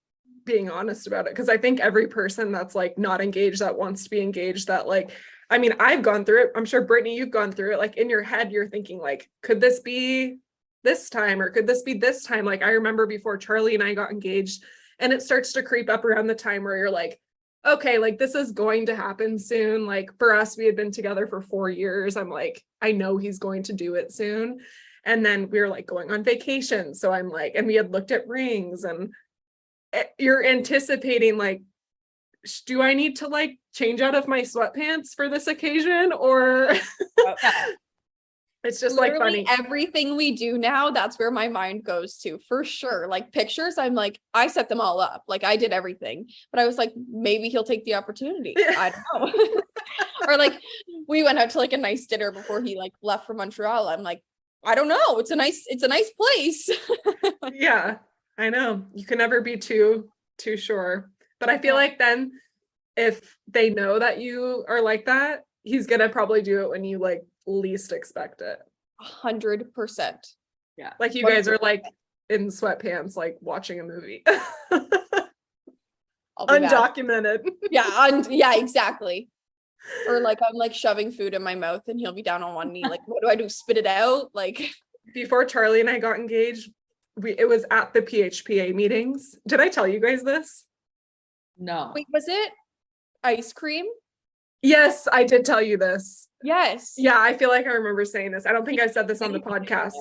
being honest about it, because I think every person that's like not engaged, that wants to be engaged, that like, I mean, I've gone through it. I'm sure Brittany, you've gone through it. Like in your head, you're thinking like, could this be this time or could this be this time? Like I remember before Charlie and I got engaged, and it starts to creep up around the time where you're like, okay, like this is going to happen soon. Like for us, we had been together for 4 years. I'm like, I know he's going to do it soon. And then we were like going on vacation. So I'm like, and we had looked at rings, and you're anticipating like, do I need to like change out of my sweatpants for this occasion? Or it's just Literally like funny. Everything we do now, that's where my mind goes to for sure. Like pictures, I'm like, I set them all up. Like I did everything, but I was like, maybe he'll take the opportunity. I don't know. Or like we went out to like a nice dinner before he like left for Montreal. I'm like, I don't know. It's a nice place. Yeah, I know. You can never be too sure. But I feel like then if they know that you are like that, he's gonna probably do it when you like least expect it. 100%. Yeah. Like you guys are like in sweatpants, like watching a movie. Undocumented. Yeah, exactly. Or like I'm like shoving food in my mouth and he'll be down on one knee. Like, what do I do? Spit it out? Like before Charlie and I got engaged, it was at the PHPA meetings. Did I tell you guys this? No. Wait, was it ice cream? Yes, I did tell you this. Yes. Yeah, I feel like I remember saying this. I don't think I said this on the podcast.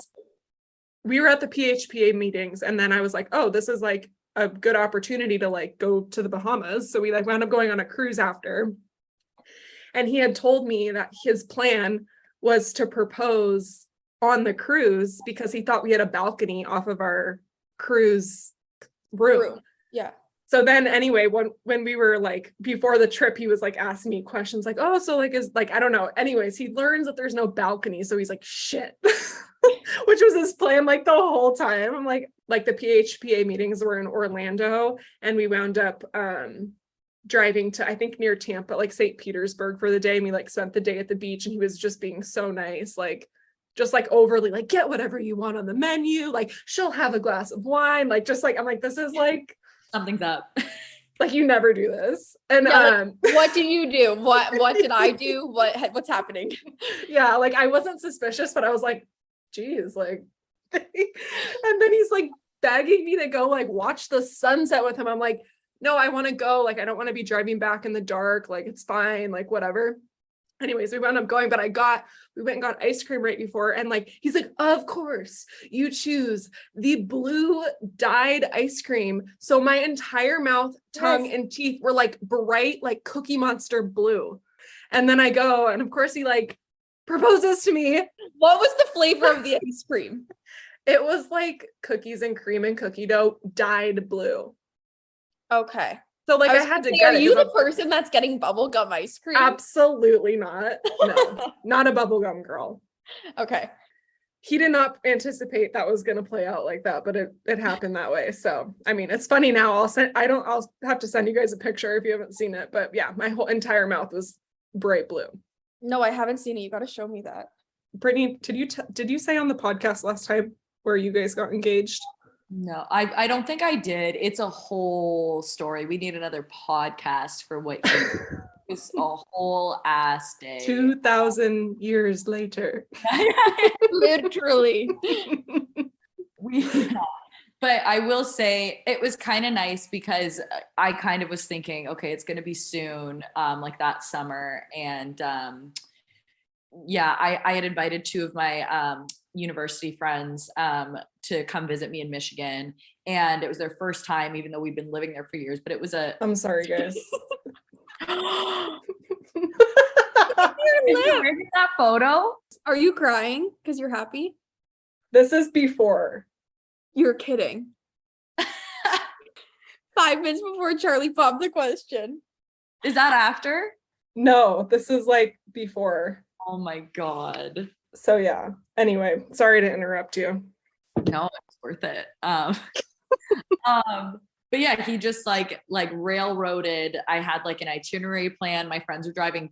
We were at the PHPA meetings, and then I was like, oh, this is like a good opportunity to like go to the Bahamas. So we like wound up going on a cruise after. And he had told me that his plan was to propose on the cruise because he thought we had a balcony off of our cruise room. Yeah. So then anyway, when we were like before the trip, he was like asking me questions like, oh, so like is like, I don't know. Anyways, he learns that there's no balcony. So he's like, shit, which was his plan like the whole time. I'm like the PHPA meetings were in Orlando, and we wound up driving to, I think near Tampa, like St. Petersburg for the day. And we like spent the day at the beach, and he was just being so nice, like just like overly like, get whatever you want on the menu. Like she'll have a glass of wine. Like, just like, I'm like, this is like, something's up. like you never do this. And like, what do you do? What did I do? What's happening? Yeah, like I wasn't suspicious, but I was like, geez, like and then he's like begging me to go like watch the sunset with him. I'm like, no, I want to go. Like, I don't want to be driving back in the dark. Like, it's fine, like whatever. Anyways, we wound up going, but we went and got ice cream right before. And like, he's like, of course you choose the blue dyed ice cream. So my entire mouth, tongue, and teeth were like bright, like Cookie Monster blue. And then I go, and of course he like proposes to me. What was the flavor of the ice cream? It was like cookies and cream and cookie dough dyed blue. Okay. So like I had to get it. Are you the person that's getting bubblegum ice cream? Absolutely not. No, not a bubblegum girl. Okay. He did not anticipate that was going to play out like that, but it happened that way. So, I mean, it's funny now. I'll have to send you guys a picture if you haven't seen it, but yeah, my whole entire mouth was bright blue. No, I haven't seen it. You got to show me that. Brittany, did you say on the podcast last time where you guys got engaged? No, I don't think I did. It's a whole story. We need another podcast for what it's a whole ass day. 2,000 years later. Literally. But I will say it was kind of nice because I kind of was thinking, okay, it's going to be soon, like that summer. And yeah, I had invited two of my university friends to come visit me in Michigan, and it was their first time, even though we've been living there for years. But it was I'm sorry, guys. Where did that photo? Are you crying because you're happy? This is before. You're kidding. 5 minutes before Charlie popped the question. Is that after? No, this is like before. Oh my God. So yeah. Anyway, sorry to interrupt you. No, it's worth it. But yeah, he just like railroaded. I had like an itinerary plan. My friends were driving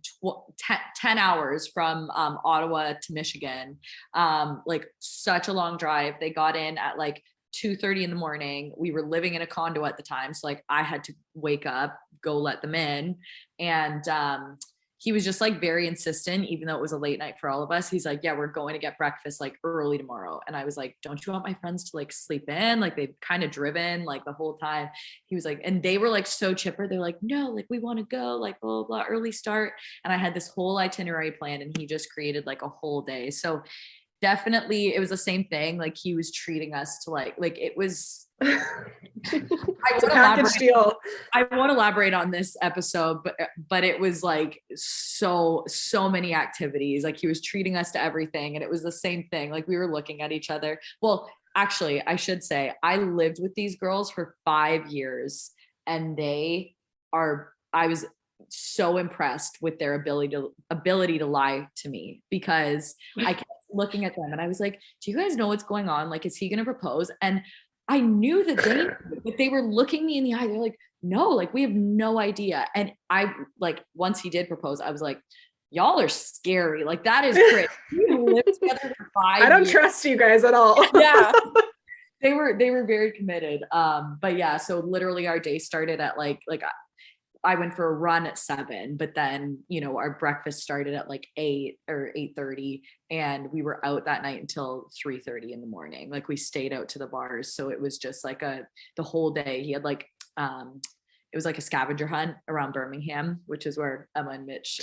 10 hours from Ottawa to Michigan. Like such a long drive. They got in at like 2:30 in the morning. We were living in a condo at the time. So like I had to wake up, go let them in. And he was just like very insistent, even though it was a late night for all of us. He's like, yeah, we're going to get breakfast like early tomorrow. And I was like, don't you want my friends to like sleep in? Like they've kind of driven like the whole time. He was like, and they were like so chipper. They're like, no, like we want to go, like blah, blah, blah, early start. And I had this whole itinerary plan, and he just created like a whole day. So definitely, it was the same thing. Like he was treating us to like it was, It's a package deal. I won't elaborate on this episode, but it was like so many activities. Like he was treating us to everything, and it was the same thing. Like we were looking at each other. Well, actually, I should say I lived with these girls for 5 years, and I was so impressed with their ability to lie to me, because I kept looking at them and I was like, do you guys know what's going on? Like, is he going to propose? And I knew that they were looking me in the eye. They're like, no, like we have no idea. And I like, once he did propose, I was like, y'all are scary. Like that is great. We lived together for 5 years. I don't trust you guys at all. Yeah. They were very committed. But yeah, so literally our day started at like I went for a run at 7, but then, you know, our breakfast started at like 8 or 8:30, and we were out that night until 3:30 in the morning. Like we stayed out to the bars. So it was just like the whole day. He had like, it was like a scavenger hunt around Birmingham, which is where Emma and Mitch.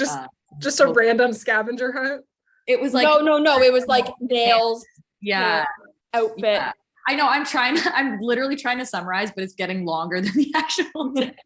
Just a random scavenger hunt. It was like, no. It was like nails. Yeah. Outfit. Yeah. I know. I'm literally trying to summarize, but it's getting longer than the actual day.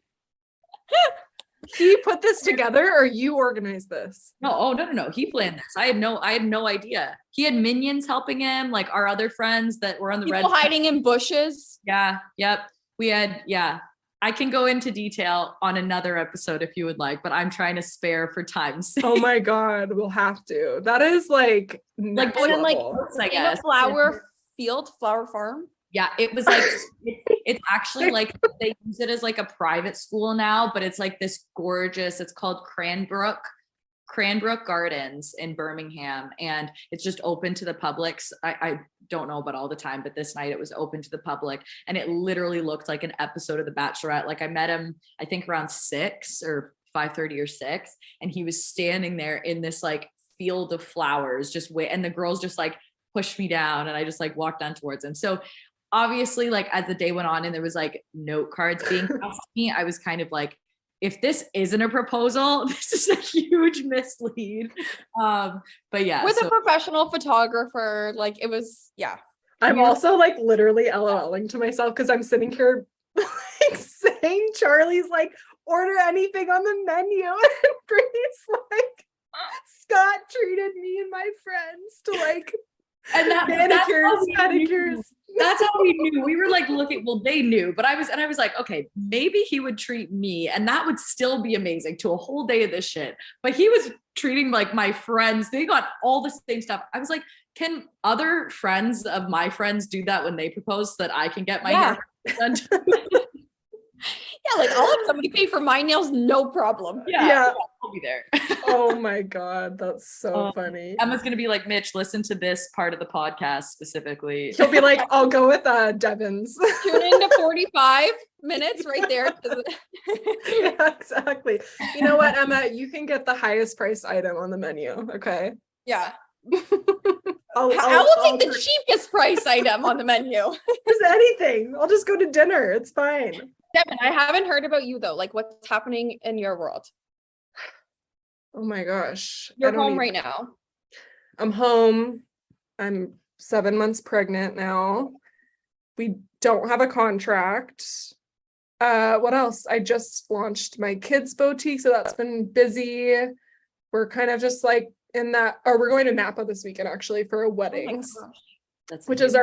He put this together, or you organized this? No. He planned this. I had no idea. He had minions helping him, like our other friends that were on the People hiding in bushes. Yeah. Yep. We had, yeah. I can go into detail on another episode if you would like, but I'm trying to spare for time's sake. Oh my God, we'll have to. That is like going in like I guess. flower farm. Yeah, it was like, it's actually like, they use it as like a private school now, but it's like this gorgeous, it's called Cranbrook Gardens in Birmingham. And it's just open to the public. I don't know about all the time, but this night it was open to the public, and it literally looked like an episode of The Bachelorette. Like I met him, I think around 6 or 5:30 or 6. And he was standing there in this like field of flowers, just wait. And the girls just like pushed me down, and I just like walked down towards him. So obviously, like as the day went on and there was like note cards being passed to me, I was kind of like, if this isn't a proposal, this is a huge mislead. But yeah. With a professional photographer, like it was, yeah. I'm also like literally LOLing to myself because I'm sitting here like saying Charlie's like, order anything on the menu. And Brittany's like, Scott treated me and my friends to like pedicures. That's how we knew. We were like looking, well, they knew, but I was like, okay, maybe he would treat me, and that would still be amazing to a whole day of this shit. But he was treating like my friends. They got all the same stuff. I was like, can other friends of my friends do that when they propose so that I can get my hair done? Yeah, like I'll have somebody pay for my nails, no problem. Yeah. I'll be there. Oh my God, that's so funny. Emma's gonna be like, Mitch, listen to this part of the podcast specifically. He'll be like, I'll go with Devon's. Tune into 45 minutes right there. Yeah, exactly. You know what, Emma? You can get the highest price item on the menu. Okay. Yeah. I will take the cheapest price item on the menu. Just anything. I'll just go to dinner. It's fine. Devon, I haven't heard about you though. Like what's happening in your world? Oh my gosh. You're home right now. I'm home. I'm 7 months pregnant now. We don't have a contract. What else? I just launched my kids boutique, so that's been busy. We're kind of just like in that, or we're going to Napa this weekend actually for a wedding, which is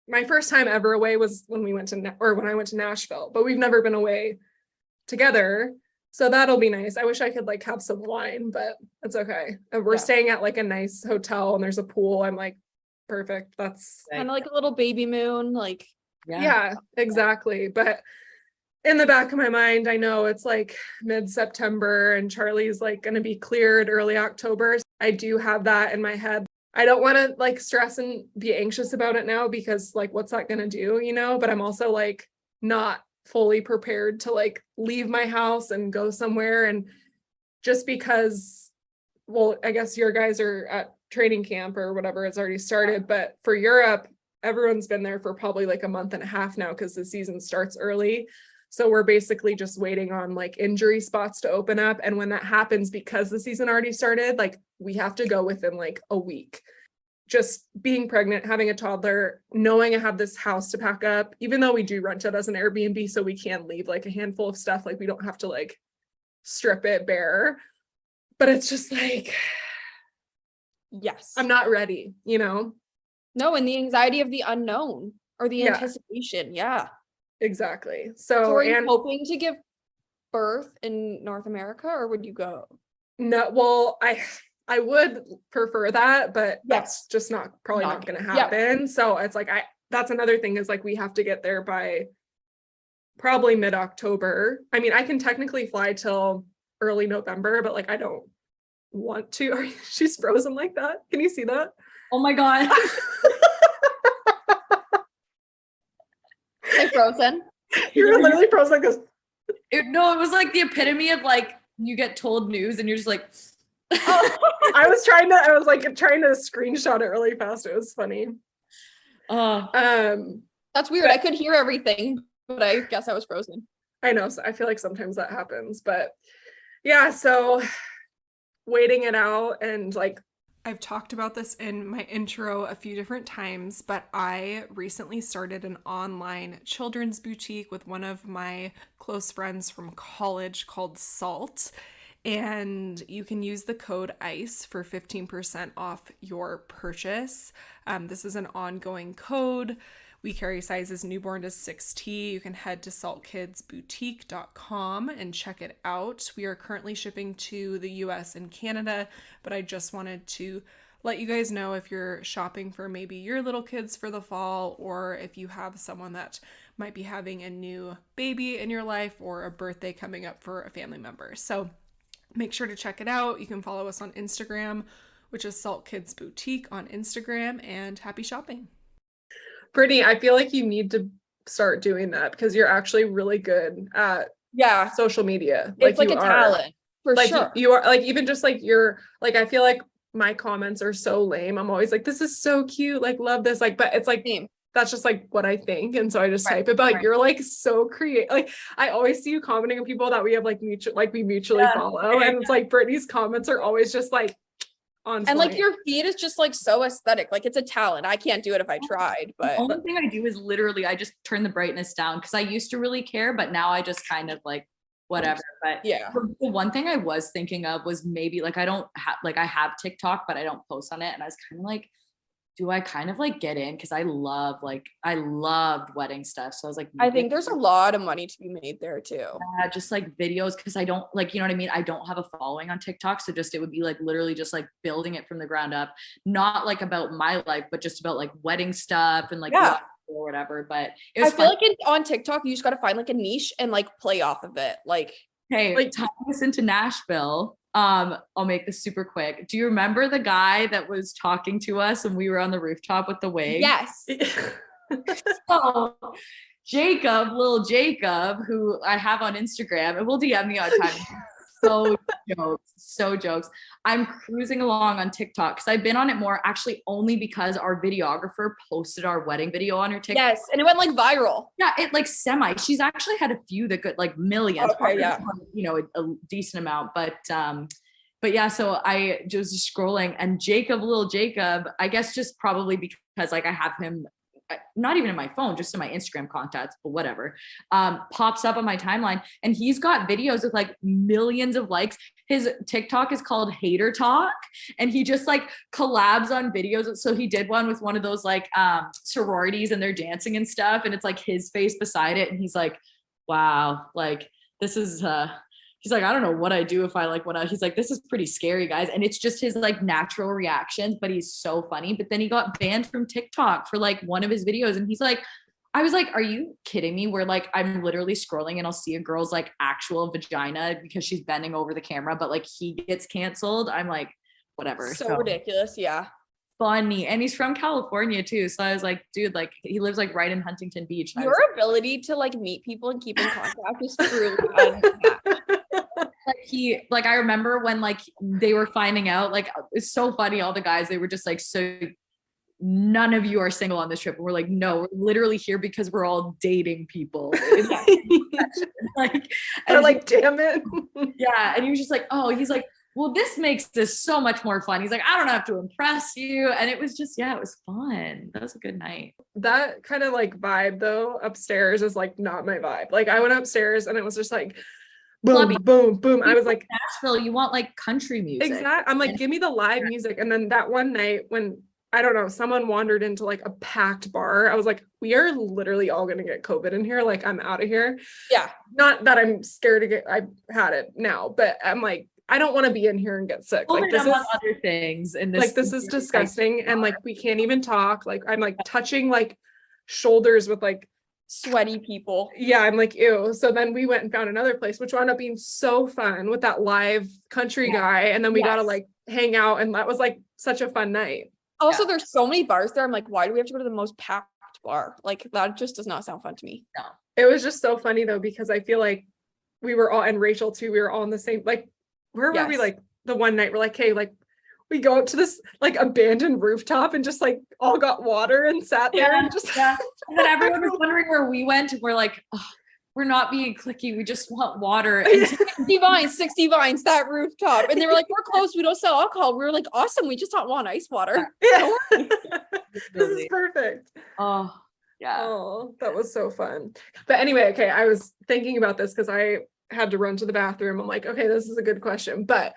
my first time ever away was when I went to Nashville, but we've never been away together. So that'll be nice. I wish I could like have some wine, but it's okay. We're staying at like a nice hotel and there's a pool. I'm like, perfect. That's kind of like a little baby moon. Like, yeah, exactly. But in the back of my mind, I know it's like mid-September and Charlie's like going to be cleared early October. I do have that in my head. I don't want to like stress and be anxious about it now because like, what's that going to do, you know? But I'm also like not fully prepared to like leave my house and go somewhere. And just because, well, I guess your guys are at training camp or whatever, it's already started. But for Europe, everyone's been there for probably like a month and a half now because the season starts early. So we're basically just waiting on like injury spots to open up. And when that happens, because the season already started, like we have to go within like a week just being pregnant, having a toddler, knowing I have this house to pack up, even though we do rent it as an Airbnb, so we can leave like a handful of stuff, like we don't have to like strip it bare. But it's just like, Yes. I'm not ready, you know? No, and the anxiety of the unknown or the Yeah. anticipation. Yeah. Exactly. So So, are you and hoping to give birth in North America, or would you go? no, well, I would prefer that, but that's Yes. just probably Not not going to gonna- yeah. happen. So it's like, that's another thing is like, we have to get there by probably mid-October. I mean, I can technically fly till early November, but like, I don't want to. She's frozen like that. Can you see that? Oh my God. Hey, Frozen. You're literally frozen like this. No, it was like the epitome of like, you get told news and you're just like, I was trying to screenshot it really fast. It was funny. That's weird. I could hear everything, but I guess I was frozen. I know. So I feel like sometimes that happens, but yeah, so waiting it out and like, I've talked about this in my intro a few different times, but I recently started an online children's boutique with one of my close friends from college called Salt. And you can use the code ICE for 15% off your purchase. This is an ongoing code. We carry sizes newborn to 6T. You can head to saltkidsboutique.com and check it out. We are currently shipping to the US and Canada, but I just wanted to let you guys know if you're shopping for maybe your little kids for the fall, or if you have someone that might be having a new baby in your life or a birthday coming up for a family member. So make sure to check it out. You can follow us on Instagram, which is Salt Kids Boutique on Instagram, and happy shopping. Brittany, I feel like you need to start doing that because you're actually really good at social media. It's like a talent for like sure. You are like, even just like you're like, I feel like my comments are so lame. I'm always like, this is so cute. Like, love this. Like, but it's like, that's just like what I think. And so I just type it, but like, you're like so creative. Like I always see you commenting on people that we have like we mutually follow. And it's like Brittany's comments are always just like on and point. like your feed is just like so aesthetic. Like it's a talent. I can't do it if I tried, but the only thing I do is literally I just turn the brightness down because I used to really care, but now I just kind of like whatever. But yeah, the one thing I was thinking of was maybe like I don't have like I have TikTok, but I don't post on it, and I was kind of like, do I kind of like get in? Because I loved wedding stuff. So I was like, I think there's a lot of money to be made there too. Yeah, just like videos, because I don't like, you know what I mean? I don't have a following on TikTok. So just it would be like literally just like building it from the ground up, not like about my life, but just about like wedding stuff and like or whatever. But it was I feel like on TikTok, you just got to find like a niche and like play off of it. Like, hey, like tying this into Nashville. I'll make this super quick. Do you remember the guy that was talking to us when we were on the rooftop with the wig? Yes. So little Jacob, who I have on Instagram, and will DM me on time. So jokes. I'm cruising along on TikTok because I've been on it more actually only because our videographer posted our wedding video on her TikTok. Yes, and it went like viral. Yeah, it like she's actually had a few that got like millions. Okay, yeah. You know, a decent amount, but yeah, so I just scrolling and little Jacob, I guess just probably because like I have him not even in my phone, just in my Instagram contacts, but whatever, pops up on my timeline, and he's got videos with like millions of likes. His TikTok is called Hater Talk, and he just like collabs on videos. So he did one with one of those like sororities, and they're dancing and stuff, and it's like his face beside it, and he's like, wow, like this is he's like, I don't know what I do if I like he's like, this is pretty scary, guys. And it's just his like natural reactions, but he's so funny. But then he got banned from TikTok for like one of his videos. And he's like, I was like, are you kidding me? Where like, I'm literally scrolling and I'll see a girl's like actual vagina because she's bending over the camera, but like he gets canceled. I'm like, whatever. So ridiculous. Yeah. Funny. And he's from California too. So I was like, dude, like he lives like right in Huntington Beach. Your ability to like meet people and keep in contact is truly unmatched. Like I remember when like they were finding out, like it's so funny, all the guys, they were just like, so none of you are single on this trip. And we're like, no, we're literally here because we're all dating people. Like, they're like, damn it. Yeah. And he was just like, oh, he's like, well, this makes this so much more fun. He's like, I don't have to impress you. And it was just, yeah, it was fun. That was a good night. That kind of like vibe though upstairs is like not my vibe. Like I went upstairs and it was just like boom, Clubby. boom, boom. I was like, Nashville, you want like country music. exactly. I'm like, give me the live music. And then that one night when, I don't know, someone wandered into like a packed bar, I was like, we are literally all going to get COVID in here. Like, I'm out of here. Yeah. Not that I'm scared to get, I've had it now, but I'm like, I don't want to be in here and get sick. Like, this is other things in this. like, this is disgusting. And like, we can't even talk. Like, I'm like touching like shoulders with like sweaty people. Yeah, I'm like, ew. So then we went and found another place, which wound up being so fun with that live country guy. And then we got to like hang out. And that was like such a fun night. Also, there's so many bars there. I'm like, why do we have to go to the most packed bar? Like, that just does not sound fun to me. No. It was just so funny though, because I feel like we were all, and Rachel too, we were all in the same, like, where were we? Like the one night we're like, hey, like we go up to this like abandoned rooftop and just like all got water and sat there and just and then everyone was wondering where we went. We're like, oh, we're not being cliquey. We just want water. And 60 vines, that rooftop. And they were like, we're closed. We don't sell alcohol. We were like, awesome. We just don't want ice water. Yeah. This is perfect. Oh, yeah. Oh, that was so fun. But anyway, okay, I was thinking about this because I had to run to the bathroom. I'm like, okay, this is a good question. But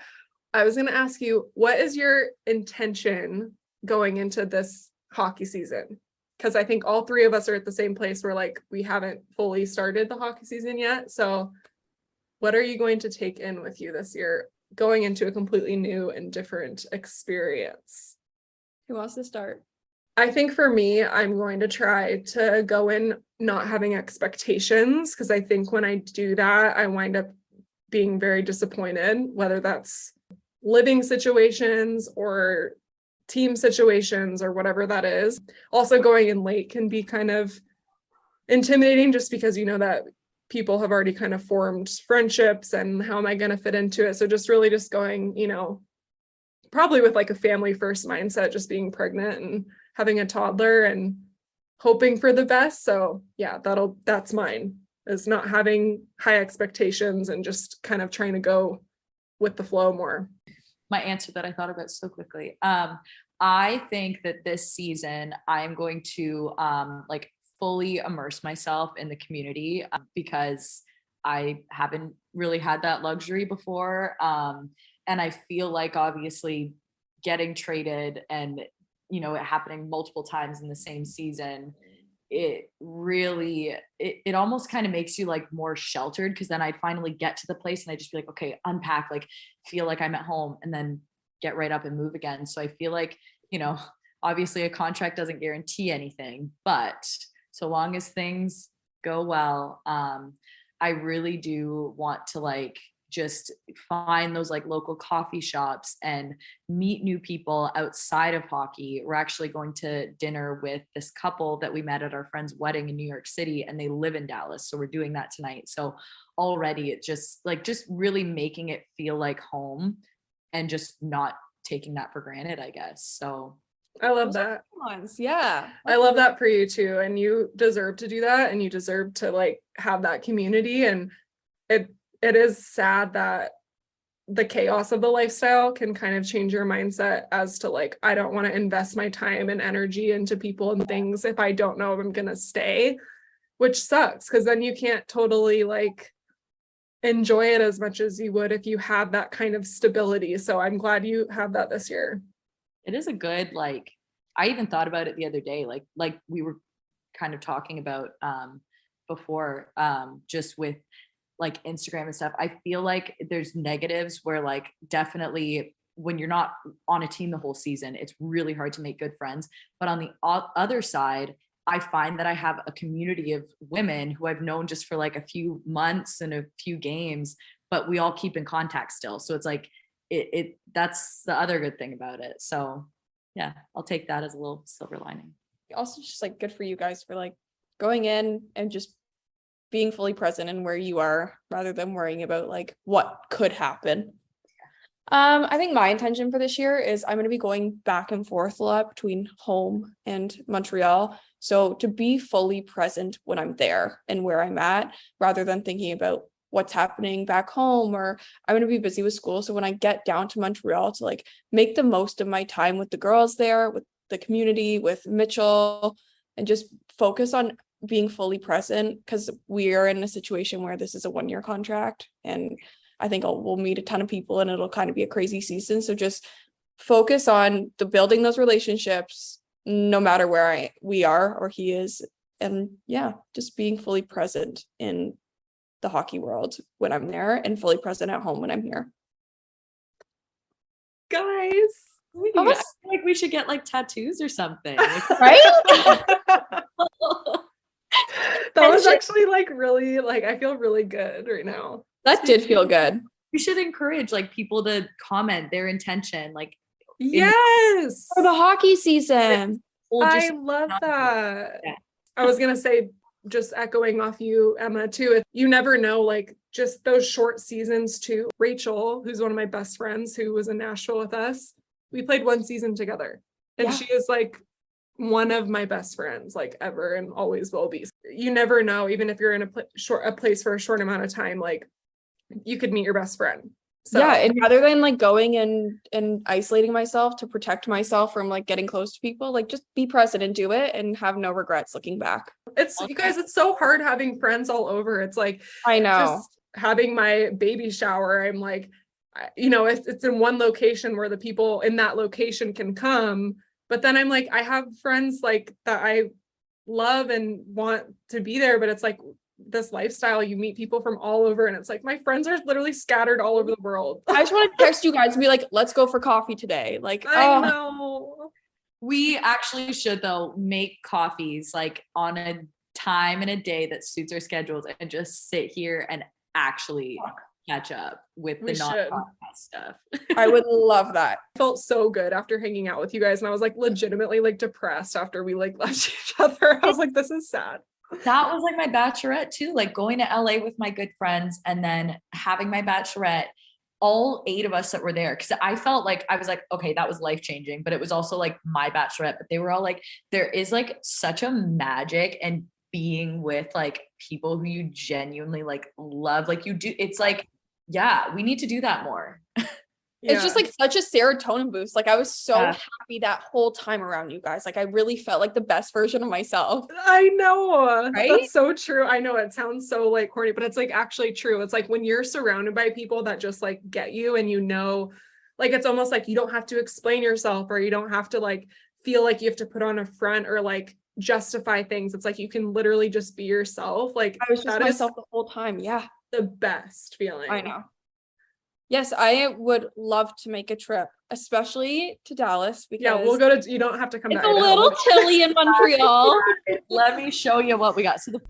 I was going to ask you, what is your intention going into this hockey season? Because I think all three of us are at the same place where like we haven't fully started the hockey season yet. So what are you going to take in with you this year, going into a completely new and different experience? Who wants to start? I think for me, I'm going to try to go in not having expectations, because I think when I do that, I wind up being very disappointed, whether that's living situations or team situations or whatever that is. Also, going in late can be kind of intimidating just because you know that people have already kind of formed friendships and how am I going to fit into it? So just really just going, you know, probably with like a family first mindset, just being pregnant and having a toddler and hoping for the best. So yeah, that's mine, is not having high expectations and just kind of trying to go with the flow more. My answer that I thought about so quickly. I think that this season I'm going to like fully immerse myself in the community because I haven't really had that luxury before. And I feel like obviously getting traded and, you know, it happening multiple times in the same season, it really, it almost kind of makes you like more sheltered, because then I'd finally get to the place and I'd just be like, okay, unpack, like feel like I'm at home, and then get right up and move again. So I feel like, you know, obviously a contract doesn't guarantee anything, but so long as things go well, I really do want to like just find those like local coffee shops and meet new people outside of hockey. We're actually going to dinner with this couple that we met at our friend's wedding in New York City, and they live in Dallas. So we're doing that tonight. So already it just really making it feel like home and just not taking that for granted, I guess. So I love that. Yeah. I love that for you too. And you deserve to do that. And you deserve to like have that community. And it is sad that the chaos of the lifestyle can kind of change your mindset as to like, I don't want to invest my time and energy into people and things if I don't know if I'm going to stay, which sucks, because then you can't totally like enjoy it as much as you would if you have that kind of stability. So I'm glad you have that this year. It is a good, like, I even thought about it the other day, like we were kind of talking about before, just with like Instagram and stuff. I feel like there's negatives where like definitely when you're not on a team the whole season, it's really hard to make good friends. But on the other side, I find that I have a community of women who I've known just for like a few months and a few games, but we all keep in contact still. So it's like, that's the other good thing about it. So yeah, I'll take that as a little silver lining. Also just like good for you guys for like going in and just being fully present in where you are rather than worrying about like what could happen. I think my intention for this year is I'm going to be going back and forth a lot between home and Montreal. So to be fully present when I'm there and where I'm at, rather than thinking about what's happening back home, or I'm going to be busy with school. So when I get down to Montreal, to like make the most of my time with the girls there, with the community, with Mitchell, and just focus on being fully present, because we are in a situation where this is a 1-year contract, and I think we'll meet a ton of people and it'll kind of be a crazy season. So just focus on the building those relationships, no matter where we are or he is. And yeah, just being fully present in the hockey world when I'm there and fully present at home when I'm here. Guys, I feel like we should get like tattoos or something. Right? That was actually like really, like, I feel really good right now. That did feel good. We should encourage like people to comment their intention, like Yes, For the hockey season. I love that. Yeah. I was gonna say, just echoing off you, Emma, too, you never know, like just those short seasons too. Rachel, who's one of my best friends, who was in Nashville with us, we played 1 season together, and she is like one of my best friends, like ever, and always will be. You never know, even if you're in a place for a short amount of time, like you could meet your best friend. So yeah, and rather than like going and isolating myself to protect myself from like getting close to people, like just be present and do it and have no regrets looking back. It's you guys, it's so hard having friends all over. It's like, I know, just having my baby shower, I'm like, you know, it's in one location where the people in that location can come, but then I'm like, I have friends like that I love and want to be there, but it's like this lifestyle, you meet people from all over, and it's like my friends are literally scattered all over the world. I just want to text you guys and be like, let's go for coffee today. Like, I know. We actually should though make coffees like on a time and a day that suits our schedules, and just sit here and actually catch up with the non-podcast stuff. I would love that. I felt so good after hanging out with you guys, and I was like legitimately like depressed after we like left each other. I was like, this is sad. That was like my bachelorette too, like going to LA with my good friends and then having my bachelorette, all 8 of us that were there. Cause I felt like, I was like, okay, that was life-changing, but it was also like my bachelorette, but they were all like, there is like such a magic and being with like people who you genuinely like love. Like you do, it's like, yeah, we need to do that more. It's just like such a serotonin boost. Like I was so happy that whole time around you guys. Like I really felt like the best version of myself. I know. Right? That's so true. I know it sounds so like corny, but it's like actually true. It's like when you're surrounded by people that just like get you, and you know, like it's almost like you don't have to explain yourself, or you don't have to like feel like you have to put on a front or like justify things. It's like you can literally just be yourself. Like I was just myself the whole time. Yeah. The best feeling. I know. Yes, I would love to make a trip, especially to Dallas, because we'll go to, you don't have to come it's to a little chilly in Montreal. Let me show you what we got. So the